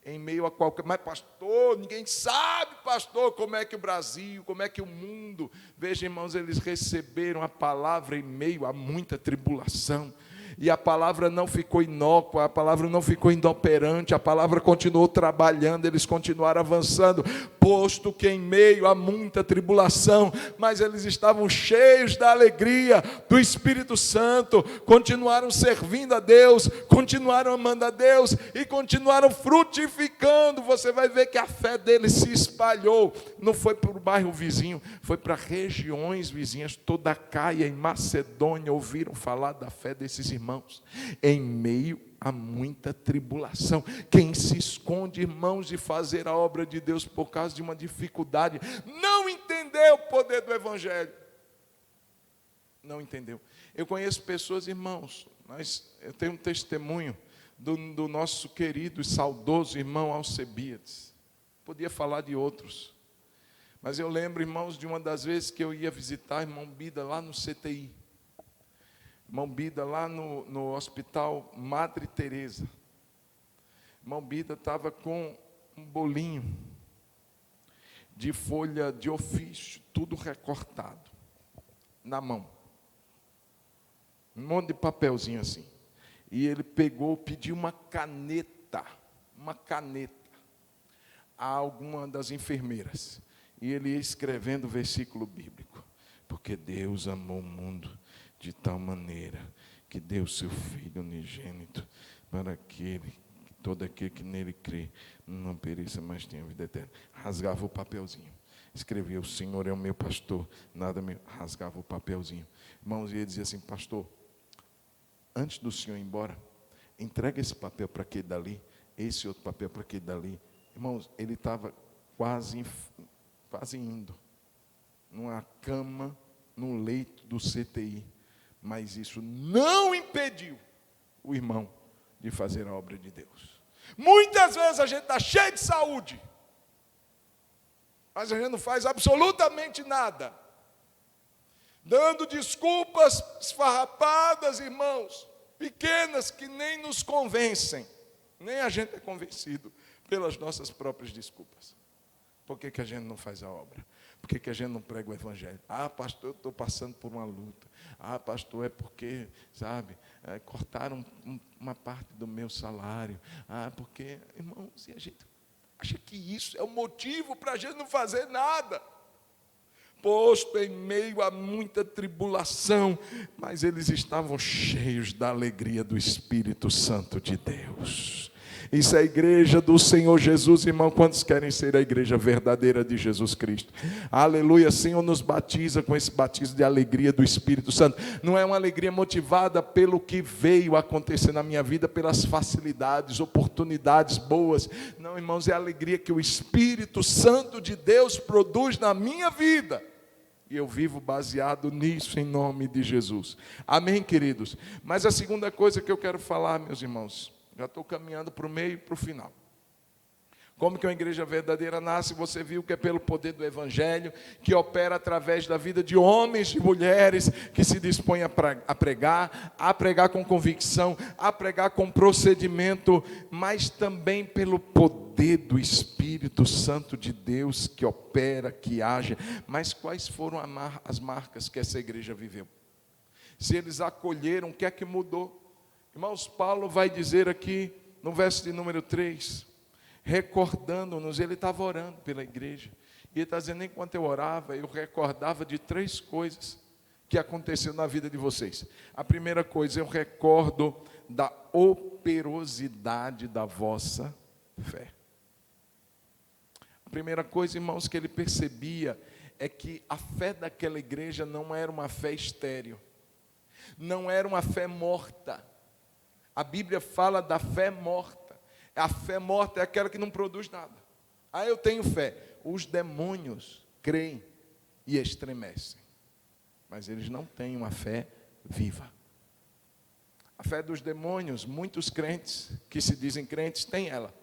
em meio a qualquer... Mas pastor, ninguém sabe, pastor, como é que o Brasil, como é que o mundo... Veja, irmãos, eles receberam a palavra em meio a muita tribulação. E a palavra não ficou inócua, a palavra não ficou inoperante, a palavra continuou trabalhando, eles continuaram avançando, posto que em meio a muita tribulação, mas eles estavam cheios da alegria do Espírito Santo, continuaram servindo a Deus, continuaram amando a Deus e continuaram frutificando. Você vai ver que a fé deles se espalhou, não foi para o bairro vizinho, foi para regiões vizinhas, toda a Caia e Macedônia ouviram falar da fé desses irmãos, em meio a muita tribulação. Quem se esconde, irmãos, de fazer a obra de Deus por causa de uma dificuldade, não entendeu o poder do evangelho. Não entendeu. Eu conheço pessoas, irmãos, eu tenho um testemunho do nosso querido e saudoso irmão Alcebiades. Podia falar de outros, mas eu lembro, irmãos, de uma das vezes que eu ia visitar irmão Bida lá no CTI. Irmão Bida, lá no hospital Madre Teresa. Irmão Bida estava com um bolinho de folha de ofício, tudo recortado, na mão. Um monte de papelzinho assim. E ele pediu uma caneta a alguma das enfermeiras. E ele ia escrevendo o versículo bíblico. Porque Deus amou o mundo de tal maneira que deu seu Filho unigênito, para que todo aquele que nele crê não pereça, mas tenha vida eterna. Rasgava o papelzinho, escrevia: o Senhor é o meu pastor, nada me... Rasgava o papelzinho. Irmãos, e ele dizia assim: pastor, antes do senhor ir embora, entrega esse papel para aquele dali, esse outro papel para aquele dali. Irmãos, ele estava quase indo numa cama, num leito do CTI, mas isso não impediu o irmão de fazer a obra de Deus. Muitas vezes a gente está cheio de saúde, mas a gente não faz absolutamente nada, dando desculpas esfarrapadas, irmãos, pequenas, que nem nos convencem, nem a gente é convencido pelas nossas próprias desculpas. Por que a gente não faz a obra? Por que a gente não prega o evangelho? Ah, pastor, eu estou passando por uma luta. Ah, pastor, é porque, sabe, cortaram uma parte do meu salário. Ah, porque, irmãos, e a gente acha que isso é o motivo para a gente não fazer nada. Posto em meio a muita tribulação, mas eles estavam cheios da alegria do Espírito Santo de Deus. Isso é a igreja do Senhor Jesus, irmão. Quantos querem ser a igreja verdadeira de Jesus Cristo? Aleluia. Senhor, nos batiza com esse batismo de alegria do Espírito Santo. Não é uma alegria motivada pelo que veio acontecer na minha vida, pelas facilidades, oportunidades boas. Não, irmãos, é a alegria que o Espírito Santo de Deus produz na minha vida. E eu vivo baseado nisso, em nome de Jesus. Amém, queridos? Mas a segunda coisa que eu quero falar, meus irmãos, já estou caminhando para o meio e para o final. Como que uma igreja verdadeira nasce? Você viu que é pelo poder do Evangelho, que opera através da vida de homens e mulheres que se dispõem a pregar com convicção, a pregar com procedimento, mas também pelo poder do Espírito Santo de Deus que opera, que age. Mas quais foram as marcas que essa igreja viveu? Se eles acolheram, o que é que mudou? Irmãos, Paulo vai dizer aqui no verso de número 3, recordando-nos, ele estava orando pela igreja, e ele está dizendo: enquanto eu orava, eu recordava de 3 coisas que aconteceram na vida de vocês. A primeira coisa, eu recordo da operosidade da vossa fé. A primeira coisa, irmãos, que ele percebia é que a fé daquela igreja não era uma fé estéril, não era uma fé morta. A Bíblia fala da fé morta. A fé morta é aquela que não produz nada. Ah, eu tenho fé. Os demônios creem e estremecem, mas eles não têm uma fé viva. A fé dos demônios, muitos crentes que se dizem crentes têm ela,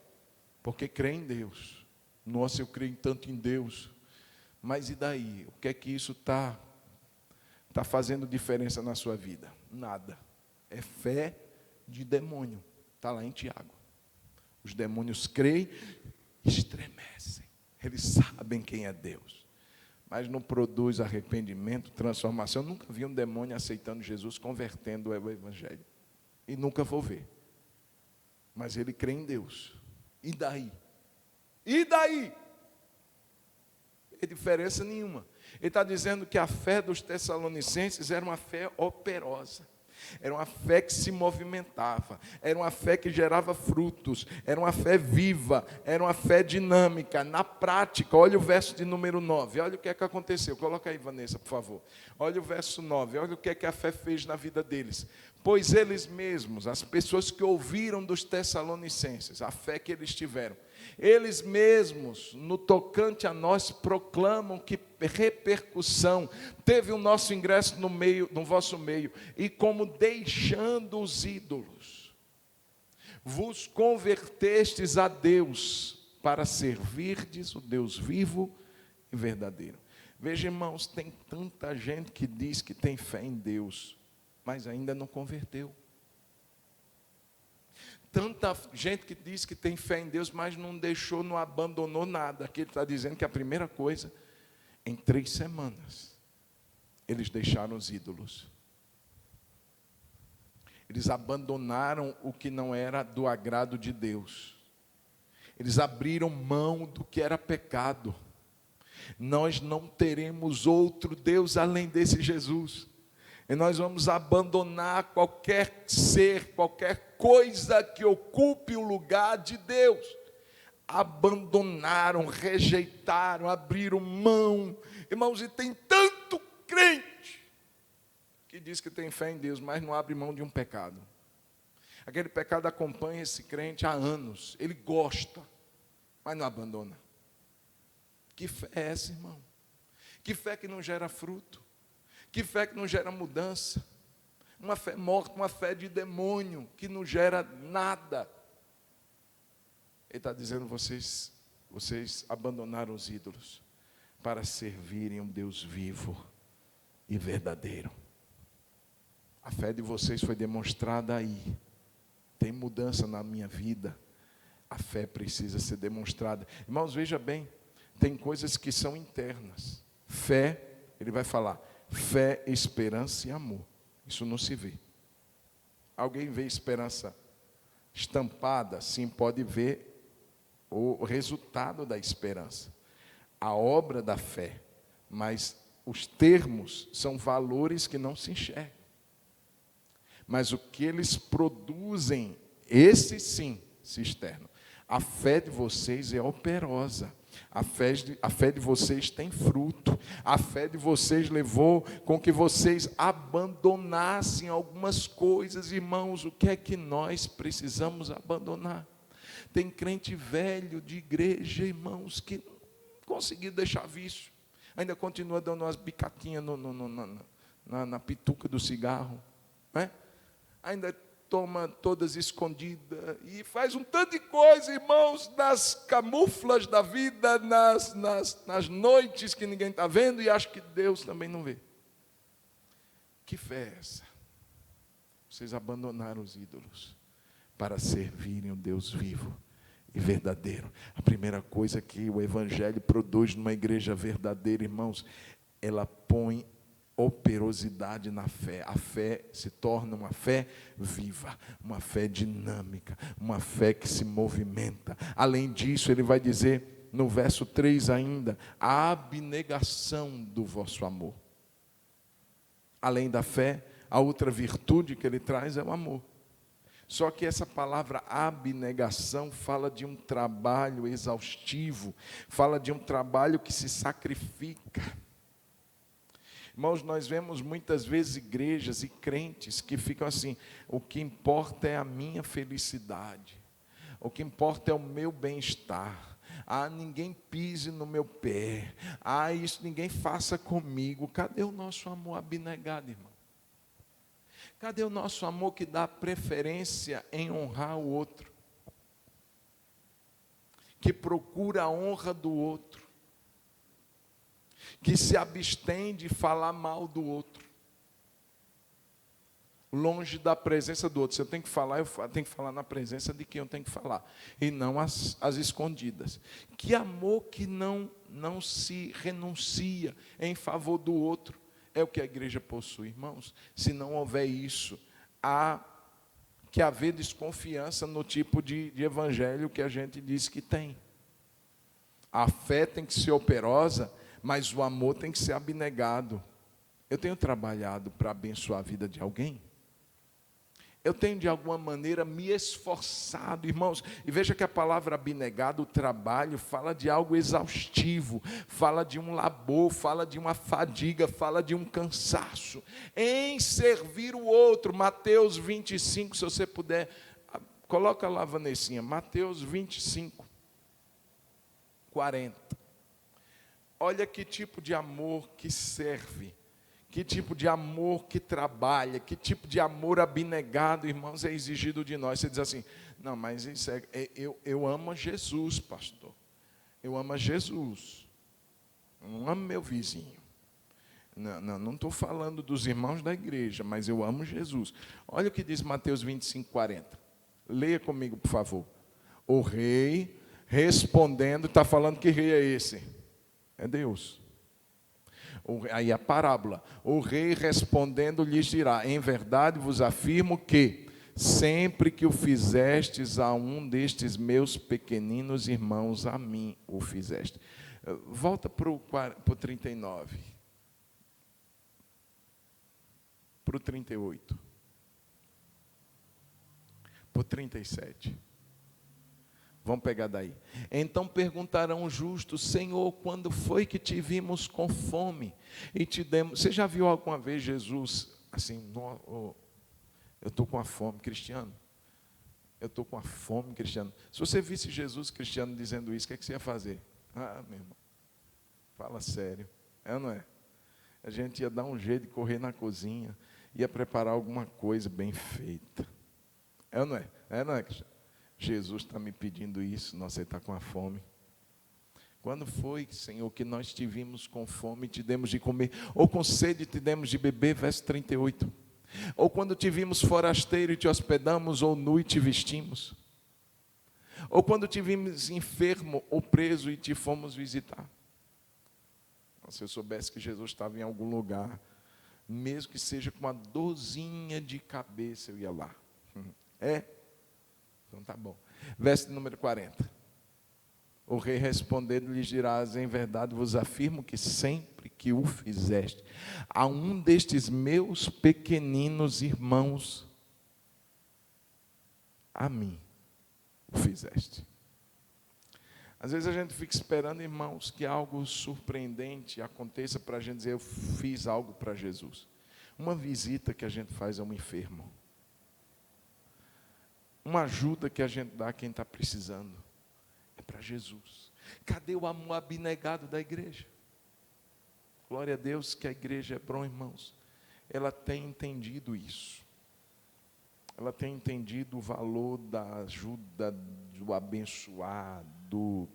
porque creem em Deus. Nossa, eu creio tanto em Deus. Mas e daí? O que é que isso está fazendo diferença na sua vida? Nada. É fé de demônio. Está lá em Tiago. Os demônios creem, estremecem. Eles sabem quem é Deus, mas não produz arrependimento, transformação. Eu nunca vi um demônio aceitando Jesus, convertendo o Evangelho. E nunca vou ver. Mas ele crê em Deus. E daí? E daí? Não tem diferença nenhuma. Ele está dizendo que a fé dos Tessalonicenses era uma fé operosa. Era uma fé que se movimentava, era uma fé que gerava frutos, era uma fé viva, era uma fé dinâmica. Na prática, olha o verso de número 9, olha o que é que aconteceu. Coloca aí, Vanessa, por favor. Olha o verso 9, olha o que é que a fé fez na vida deles. Pois eles mesmos, as pessoas que ouviram dos Tessalonicenses, a fé que eles tiveram, eles mesmos, no tocante a nós, proclamam que repercussão teve o nosso ingresso no vosso meio, e como deixando os ídolos, vos convertestes a Deus, para servirdes o Deus vivo e verdadeiro. Veja, irmãos, tem tanta gente que diz que tem fé em Deus, mas ainda não converteu. Tanta gente que diz que tem fé em Deus, mas não deixou, não abandonou nada. Aqui ele está dizendo que a primeira coisa, em 3 semanas, eles deixaram os ídolos. Eles abandonaram o que não era do agrado de Deus. Eles abriram mão do que era pecado. Nós não teremos outro Deus além desse Jesus. E nós vamos abandonar qualquer ser, qualquer coisa que ocupe o lugar de Deus. Abandonaram, rejeitaram, abriram mão. Irmãos, e tem tanto crente que diz que tem fé em Deus, mas não abre mão de um pecado. Aquele pecado acompanha esse crente há anos. Ele gosta, mas não abandona. Que fé é essa, irmão? Que fé que não gera fruto? Que fé que não gera mudança? Uma fé morta, uma fé de demônio, que não gera nada. Ele está dizendo, vocês abandonaram os ídolos para servirem um Deus vivo e verdadeiro. A fé de vocês foi demonstrada aí. Tem mudança na minha vida. A fé precisa ser demonstrada. Irmãos, veja bem, tem coisas que são internas. Fé, ele vai falar, fé, esperança e amor. Isso não se vê. Alguém vê esperança estampada? Sim, pode ver o resultado da esperança, a obra da fé, mas os termos são valores que não se enxergam. Mas o que eles produzem, esse sim se externam. A fé de vocês é operosa. A fé de vocês tem fruto. A fé de vocês levou com que vocês abandonassem algumas coisas. Irmãos, o que é que nós precisamos abandonar? Tem crente velho de igreja, irmãos, que não conseguiu deixar vício. Ainda continua dando umas bicatinhas na pituca do cigarro. Né? Ainda toma todas escondidas e faz um tanto de coisa, irmãos, nas camuflas da vida, nas noites que ninguém está vendo e acha que Deus também não vê. Que fé é essa? Vocês abandonaram os ídolos para servirem o Deus vivo e verdadeiro. A primeira coisa que o Evangelho produz numa igreja verdadeira, irmãos, ela põe operosidade na fé. A fé se torna uma fé viva, uma fé dinâmica, uma fé que se movimenta. Além disso, ele vai dizer no verso 3 ainda, a abnegação do vosso amor. Além da fé, a outra virtude que ele traz é o amor. Só que essa palavra abnegação fala de um trabalho exaustivo, fala de um trabalho que se sacrifica. Irmãos, nós vemos muitas vezes igrejas e crentes que ficam assim, o que importa é a minha felicidade, o que importa é o meu bem-estar, ninguém pise no meu pé, isso ninguém faça comigo. Cadê o nosso amor abnegado, irmão? Cadê o nosso amor que dá preferência em honrar o outro? Que procura a honra do outro? Que se abstém de falar mal do outro? Longe da presença do outro. Se eu tenho que falar, eu tenho que falar na presença de quem eu tenho que falar. E não as escondidas. Que amor que não se renuncia em favor do outro. É o que a igreja possui, irmãos. Se não houver isso, há que haver desconfiança no tipo de evangelho que a gente diz que tem. A fé tem que ser operosa, mas o amor tem que ser abnegado. Eu tenho trabalhado para abençoar a vida de alguém? Eu tenho de alguma maneira me esforçado, irmãos, e veja que a palavra abnegado, o trabalho, fala de algo exaustivo, fala de um labor, fala de uma fadiga, fala de um cansaço, em servir o outro. Mateus 25, se você puder, coloca lá, Vanessinha, Mateus 25, 40. Olha que tipo de amor que serve, que tipo de amor que trabalha, que tipo de amor abnegado, irmãos, é exigido de nós. Você diz assim, não, mas isso eu amo Jesus, pastor. Eu amo Jesus. Eu não amo meu vizinho. Não estou falando dos irmãos da igreja, mas eu amo Jesus. Olha o que diz Mateus 25, 40. Leia comigo, por favor. O rei respondendo, está falando que rei é esse? É Deus. Aí a parábola, o rei respondendo lhes dirá, em verdade vos afirmo que, sempre que o fizestes a um destes meus pequeninos irmãos, a mim o fizeste. Volta para o 39. para o 38. Por 37. Vamos pegar daí. Então perguntarão os justos: Senhor, quando foi que te vimos com fome e te demos? Você já viu alguma vez Jesus assim, eu estou com a fome, Cristiano? Eu estou com a fome, Cristiano. Se você visse Jesus, Cristiano, dizendo isso, o que é que você ia fazer? Ah, meu irmão, fala sério. É ou não é? A gente ia dar um jeito de correr na cozinha, ia preparar alguma coisa bem feita. É ou não é? É ou não é, Cristiano? Jesus está me pedindo isso, nossa, ele está com a fome. Quando foi, Senhor, que nós te vimos com fome e te demos de comer, ou com sede e te demos de beber, verso 38. Ou quando te vimos forasteiro e te hospedamos, ou nu e te vestimos. Ou quando te vimos enfermo ou preso e te fomos visitar. Se eu soubesse que Jesus estava em algum lugar, mesmo que seja com uma dorzinha de cabeça, eu ia lá. É? Então tá bom. Verso número 40. O rei respondendo lhes dirás: em verdade vos afirmo que sempre que o fizeste a um destes meus pequeninos irmãos, a mim o fizeste. Às vezes a gente fica esperando, irmãos, que algo surpreendente aconteça para a gente dizer: eu fiz algo para Jesus. Uma visita que a gente faz a um enfermo, uma ajuda que a gente dá a quem está precisando, é para Jesus. Cadê o amor abnegado da igreja? Glória a Deus que a igreja é bom, irmãos. Ela tem entendido isso. Ela tem entendido o valor da ajuda, do abençoar, do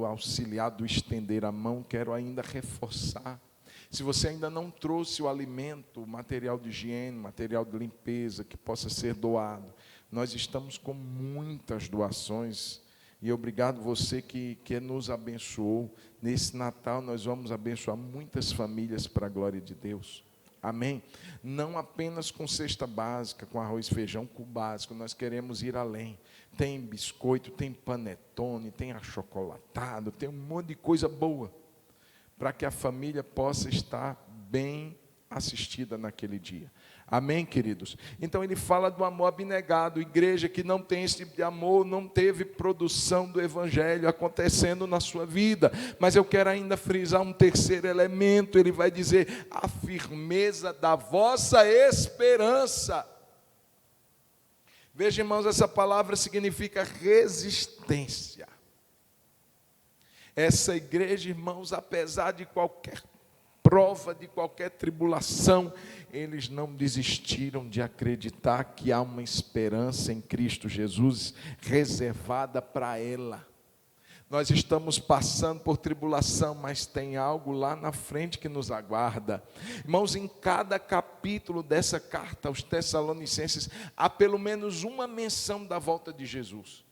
auxiliar, do estender a mão. Quero ainda reforçar. Se você ainda não trouxe o alimento, o material de higiene, material de limpeza que possa ser doado, nós estamos com muitas doações. E obrigado você que nos abençoou. Nesse Natal nós vamos abençoar muitas famílias para a glória de Deus. Amém? Não apenas com cesta básica, com arroz e feijão, com o básico. Nós queremos ir além. Tem biscoito, tem panetone, tem achocolatado, tem um monte de coisa boa, para que a família possa estar bem assistida naquele dia. Amém, queridos? Então ele fala do amor abnegado. Igreja que não tem esse tipo de amor, não teve produção do evangelho acontecendo na sua vida. Mas eu quero ainda frisar um terceiro elemento. Ele vai dizer: a firmeza da vossa esperança. Veja, irmãos, essa palavra significa resistência. Essa igreja, irmãos, apesar de qualquer prova, de qualquer tribulação, eles não desistiram de acreditar que há uma esperança em Cristo Jesus reservada para ela. Nós estamos passando por tribulação, mas tem algo lá na frente que nos aguarda. Irmãos, em cada capítulo dessa carta aos Tessalonicenses, há pelo menos uma menção da volta de Jesus.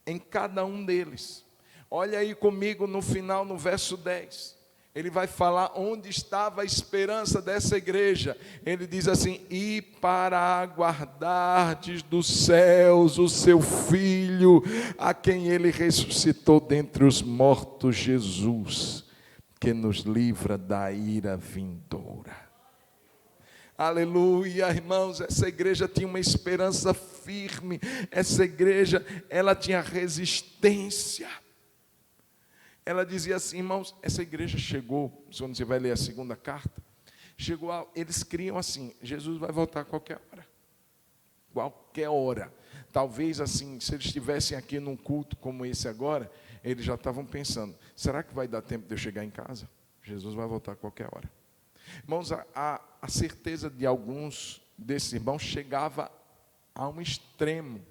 Em cada um deles. Olha aí comigo no final, no verso 10. Ele vai falar onde estava a esperança dessa igreja. Ele diz assim: e para aguardardes dos céus o seu Filho, a quem ele ressuscitou dentre os mortos, Jesus, que nos livra da ira vindoura. Aleluia, irmãos, essa igreja tinha uma esperança firme. Essa igreja, ela tinha resistência. Ela dizia assim, irmãos, essa igreja chegou, quando você vai ler a segunda carta, eles criam assim: Jesus vai voltar a qualquer hora. Qualquer hora. Talvez assim, se eles estivessem aqui num culto como esse agora, eles já estavam pensando: será que vai dar tempo de eu chegar em casa? Jesus vai voltar a qualquer hora. Irmãos, a certeza de alguns desses irmãos chegava a um extremo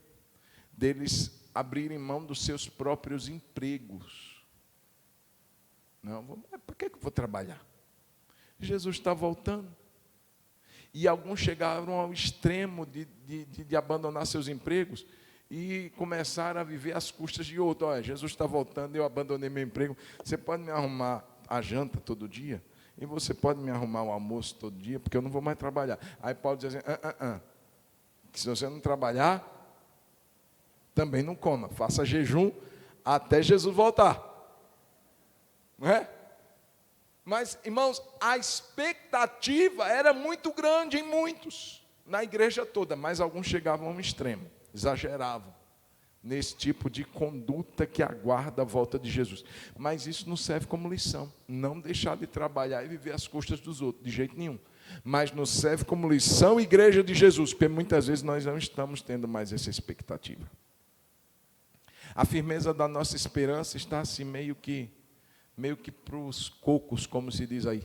deles abrirem mão dos seus próprios empregos. Não, para que eu vou trabalhar? Jesus está voltando. E alguns chegaram ao extremo de abandonar seus empregos e começaram a viver às custas de outro. Olha, Jesus está voltando, eu abandonei meu emprego. Você pode me arrumar a janta todo dia? E você pode me arrumar o almoço todo dia? Porque eu não vou mais trabalhar. Aí Paulo diz assim: que se você não trabalhar, também não coma. Faça jejum até Jesus voltar. Não é? Mas, irmãos, a expectativa era muito grande em muitos, na igreja toda, mas alguns chegavam a um extremo, exageravam nesse tipo de conduta que aguarda a volta de Jesus. Mas isso nos serve como lição, não deixar de trabalhar e viver às custas dos outros, de jeito nenhum. Mas nos serve como lição, igreja de Jesus, porque muitas vezes nós não estamos tendo mais essa expectativa. A firmeza da nossa esperança está assim meio que para os cocos, como se diz aí.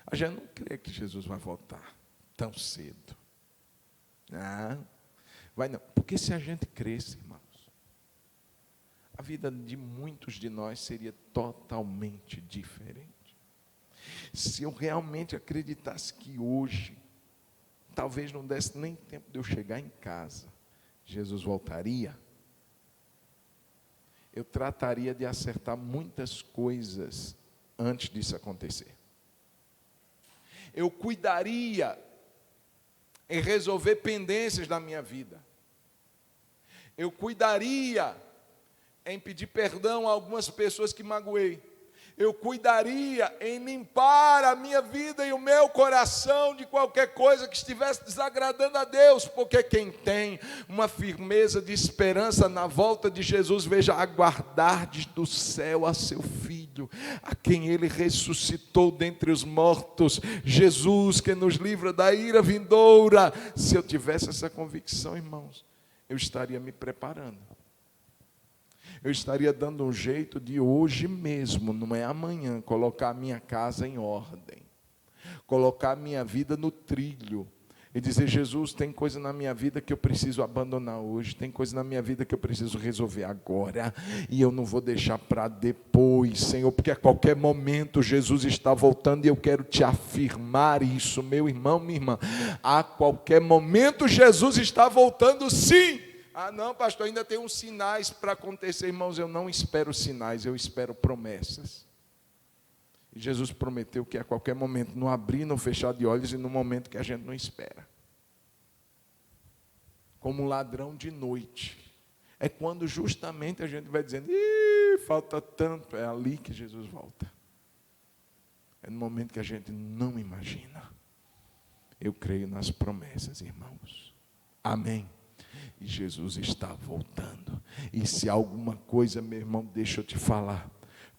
A gente não crê que Jesus vai voltar tão cedo. Não, vai não. Porque se a gente cresce, irmãos, a vida de muitos de nós seria totalmente diferente. Se eu realmente acreditasse que hoje, talvez não desse nem tempo de eu chegar em casa, Jesus voltaria, eu trataria de acertar muitas coisas antes disso acontecer. Eu cuidaria em resolver pendências da minha vida. Eu cuidaria em pedir perdão a algumas pessoas que magoei. Eu cuidaria em limpar a minha vida e o meu coração de qualquer coisa que estivesse desagradando a Deus, porque quem tem uma firmeza de esperança na volta de Jesus, veja, aguardardes do céu a seu Filho, a quem Ele ressuscitou dentre os mortos, Jesus que nos livra da ira vindoura. Se eu tivesse essa convicção, irmãos, eu estaria me preparando. Eu estaria dando um jeito de hoje mesmo, não é amanhã, colocar a minha casa em ordem, colocar a minha vida no trilho, e dizer, Jesus, tem coisa na minha vida que eu preciso abandonar hoje, tem coisa na minha vida que eu preciso resolver agora, e eu não vou deixar para depois, Senhor, porque a qualquer momento Jesus está voltando, e eu quero te afirmar isso, meu irmão, minha irmã, a qualquer momento Jesus está voltando, sim. Ah, não, pastor, ainda tem uns sinais para acontecer. Irmãos, eu não espero sinais, eu espero promessas. E Jesus prometeu que a qualquer momento, no abrir e no fechar de olhos, e no momento que a gente não espera. Como um ladrão de noite. É quando justamente a gente vai dizendo, falta tanto, é ali que Jesus volta. É no momento que a gente não imagina. Eu creio nas promessas, irmãos. Amém. E Jesus está voltando. E se alguma coisa, meu irmão, deixa eu te falar,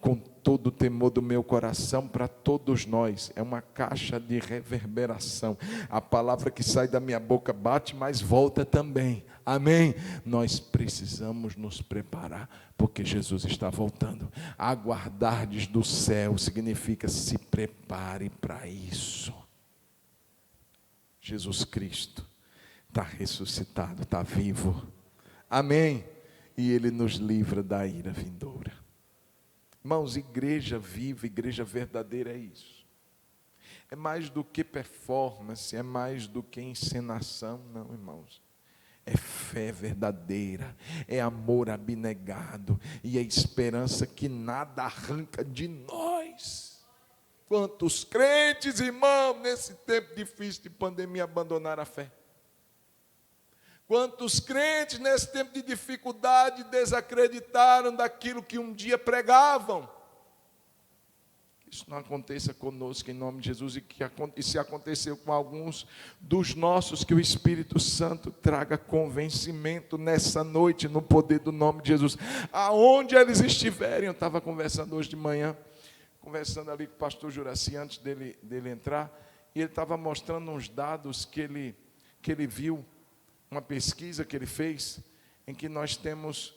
com todo o temor do meu coração, para todos nós, é uma caixa de reverberação. A palavra que sai da minha boca bate, mas volta também. Amém? Nós precisamos nos preparar, porque Jesus está voltando. Aguardardes do céu significa se prepare para isso. Jesus Cristo está ressuscitado, está vivo. Amém? E Ele nos livra da ira vindoura. Irmãos, igreja viva, igreja verdadeira é isso. É mais do que performance, é mais do que encenação, não, irmãos. É fé verdadeira, é amor abnegado, e é esperança que nada arranca de nós. Quantos crentes, irmão, nesse tempo difícil de pandemia, abandonaram a fé? Quantos crentes nesse tempo de dificuldade desacreditaram daquilo que um dia pregavam? Que isso não aconteça conosco em nome de Jesus, e se aconteceu com alguns dos nossos, que o Espírito Santo traga convencimento nessa noite, no poder do nome de Jesus, aonde eles estiverem. Eu estava conversando hoje de manhã, conversando ali com o pastor Juraci, antes dele entrar, e ele estava mostrando uns dados que ele viu, uma pesquisa que ele fez, em que nós temos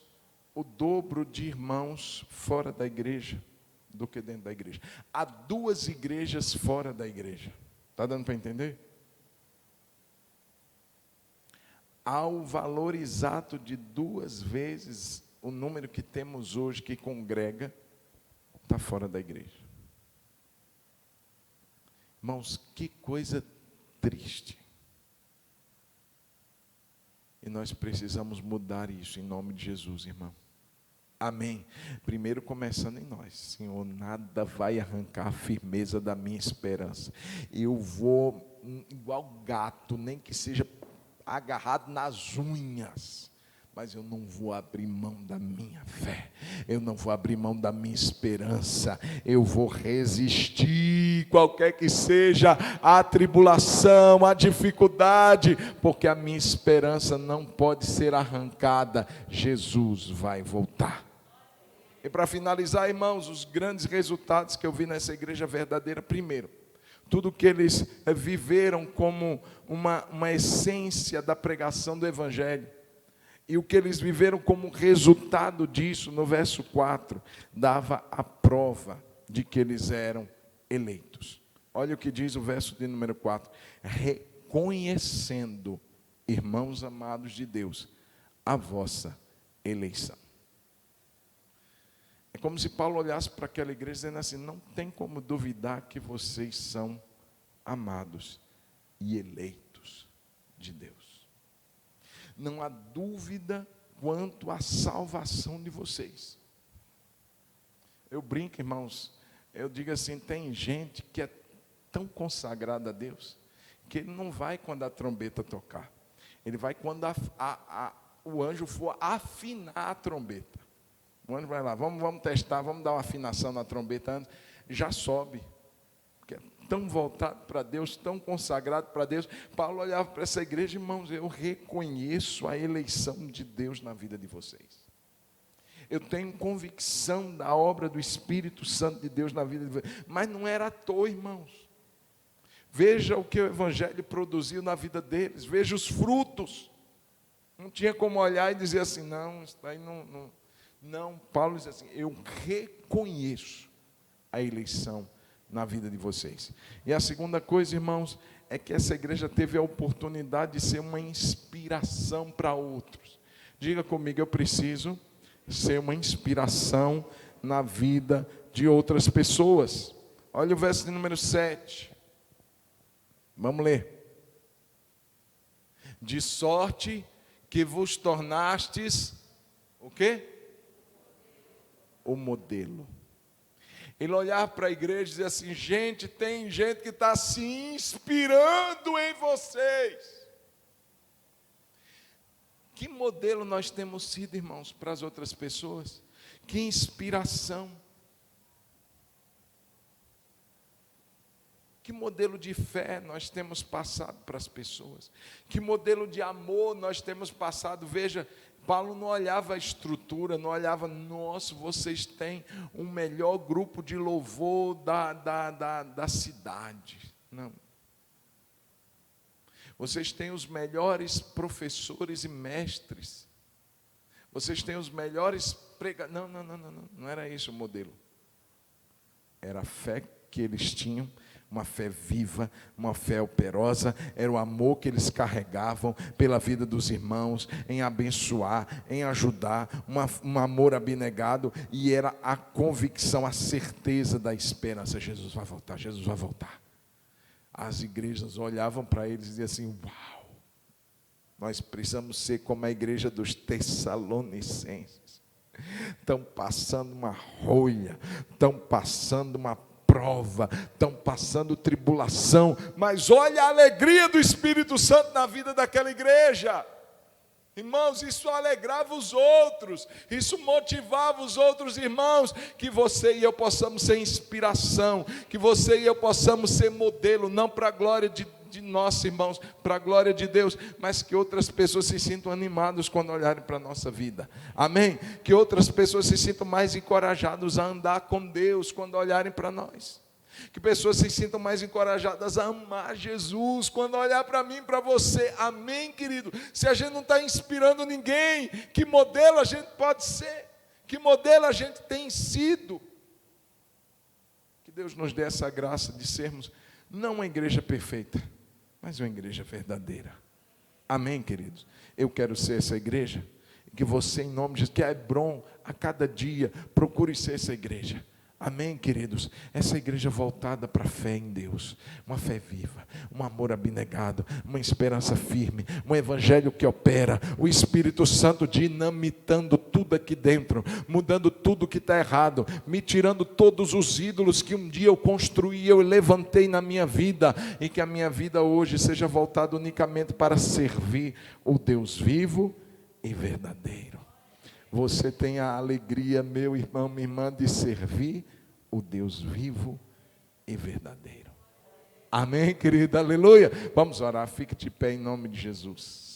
o dobro de irmãos fora da igreja do que dentro da igreja. Há 2 igrejas fora da igreja. Está dando para entender? Há o valor exato de 2 vezes o número que temos hoje que congrega, está fora da igreja. Irmãos, que coisa triste. E nós precisamos mudar isso em nome de Jesus, irmão. Amém. Primeiro começando em nós. Senhor, nada vai arrancar a firmeza da minha esperança. Eu vou igual gato, nem que seja agarrado nas unhas, mas eu não vou abrir mão da minha fé, eu não vou abrir mão da minha esperança, eu vou resistir, qualquer que seja a tribulação, a dificuldade, porque a minha esperança não pode ser arrancada, Jesus vai voltar. E para finalizar, irmãos, os grandes resultados que eu vi nessa igreja verdadeira, primeiro, tudo que eles viveram como uma essência da pregação do Evangelho, e o que eles viveram como resultado disso, no verso 4, dava a prova de que eles eram eleitos. Olha o que diz o verso de número 4. Reconhecendo, irmãos amados de Deus, a vossa eleição. É como se Paulo olhasse para aquela igreja dizendo assim, não tem como duvidar que vocês são amados e eleitos de Deus. Não há dúvida quanto à salvação de vocês. Eu brinco, irmãos, eu digo assim, tem gente que é tão consagrada a Deus, que ele não vai quando a trombeta tocar. Ele vai quando o anjo for afinar a trombeta. O anjo vai lá, vamos testar, vamos dar uma afinação na trombeta antes, já sobe. Porque é tão voltado para Deus, tão consagrado para Deus. Paulo olhava para essa igreja, irmãos, eu reconheço a eleição de Deus na vida de vocês. Eu tenho convicção da obra do Espírito Santo de Deus na vida de vocês. Mas não era à toa, irmãos. Veja o que o Evangelho produziu na vida deles. Veja os frutos. Não tinha como olhar e dizer assim, não, isso daí não. Paulo diz assim, eu reconheço a eleição na vida de vocês. E a segunda coisa, irmãos, é que essa igreja teve a oportunidade de ser uma inspiração para outros. Diga comigo, eu preciso ser uma inspiração na vida de outras pessoas. Olha o verso de número 7. Vamos ler. De sorte que vos tornastes, o quê? O modelo. Ele olhar para a igreja e dizer assim, gente, tem gente que está se inspirando em vocês. Que modelo nós temos sido, irmãos, para as outras pessoas? Que inspiração. Que modelo de fé nós temos passado para as pessoas? Que modelo de amor nós temos passado? Veja, Paulo não olhava a estrutura, não olhava, nossa, vocês têm o melhor grupo de louvor da cidade. Não. Vocês têm os melhores professores e mestres. Vocês têm os melhores pregadores. Não era isso o modelo. Era a fé que eles tinham, uma fé viva, uma fé operosa, era o amor que eles carregavam pela vida dos irmãos, em abençoar, em ajudar, um amor abnegado, e era a convicção, a certeza da esperança, Jesus vai voltar, Jesus vai voltar. As igrejas olhavam para eles e diziam assim, uau, nós precisamos ser como a igreja dos Tessalonicenses, estão passando uma rolha, estão passando uma prova, estão passando tribulação, mas olha a alegria do Espírito Santo na vida daquela igreja. Irmãos, isso alegrava os outros, isso motivava os outros irmãos, que você e eu possamos ser inspiração, que você e eu possamos ser modelo, não para a glória de nós, irmãos, para a glória de Deus, mas que outras pessoas se sintam animadas quando olharem para a nossa vida, amém? Que outras pessoas se sintam mais encorajadas a andar com Deus quando olharem para nós. Que pessoas se sintam mais encorajadas a amar Jesus quando olhar para mim, para você, amém, querido? Se a gente não está inspirando ninguém, que modelo a gente pode ser? Que modelo a gente tem sido? Que Deus nos dê essa graça de sermos, não uma igreja perfeita, mas uma igreja verdadeira, amém, queridos? Eu quero ser essa igreja, que você, em nome de Jesus, que é Hebron, a cada dia, procure ser essa igreja. Amém, queridos? Essa igreja voltada para a fé em Deus, uma fé viva, um amor abnegado, uma esperança firme, um evangelho que opera, o Espírito Santo dinamitando tudo aqui dentro, mudando tudo que está errado, me tirando todos os ídolos que um dia eu construí, eu levantei na minha vida, e que a minha vida hoje seja voltada unicamente para servir o Deus vivo e verdadeiro. Você tem a alegria, meu irmão, minha irmã, de servir o Deus vivo e verdadeiro. Amém, querida? Aleluia. Vamos orar, fique de pé em nome de Jesus.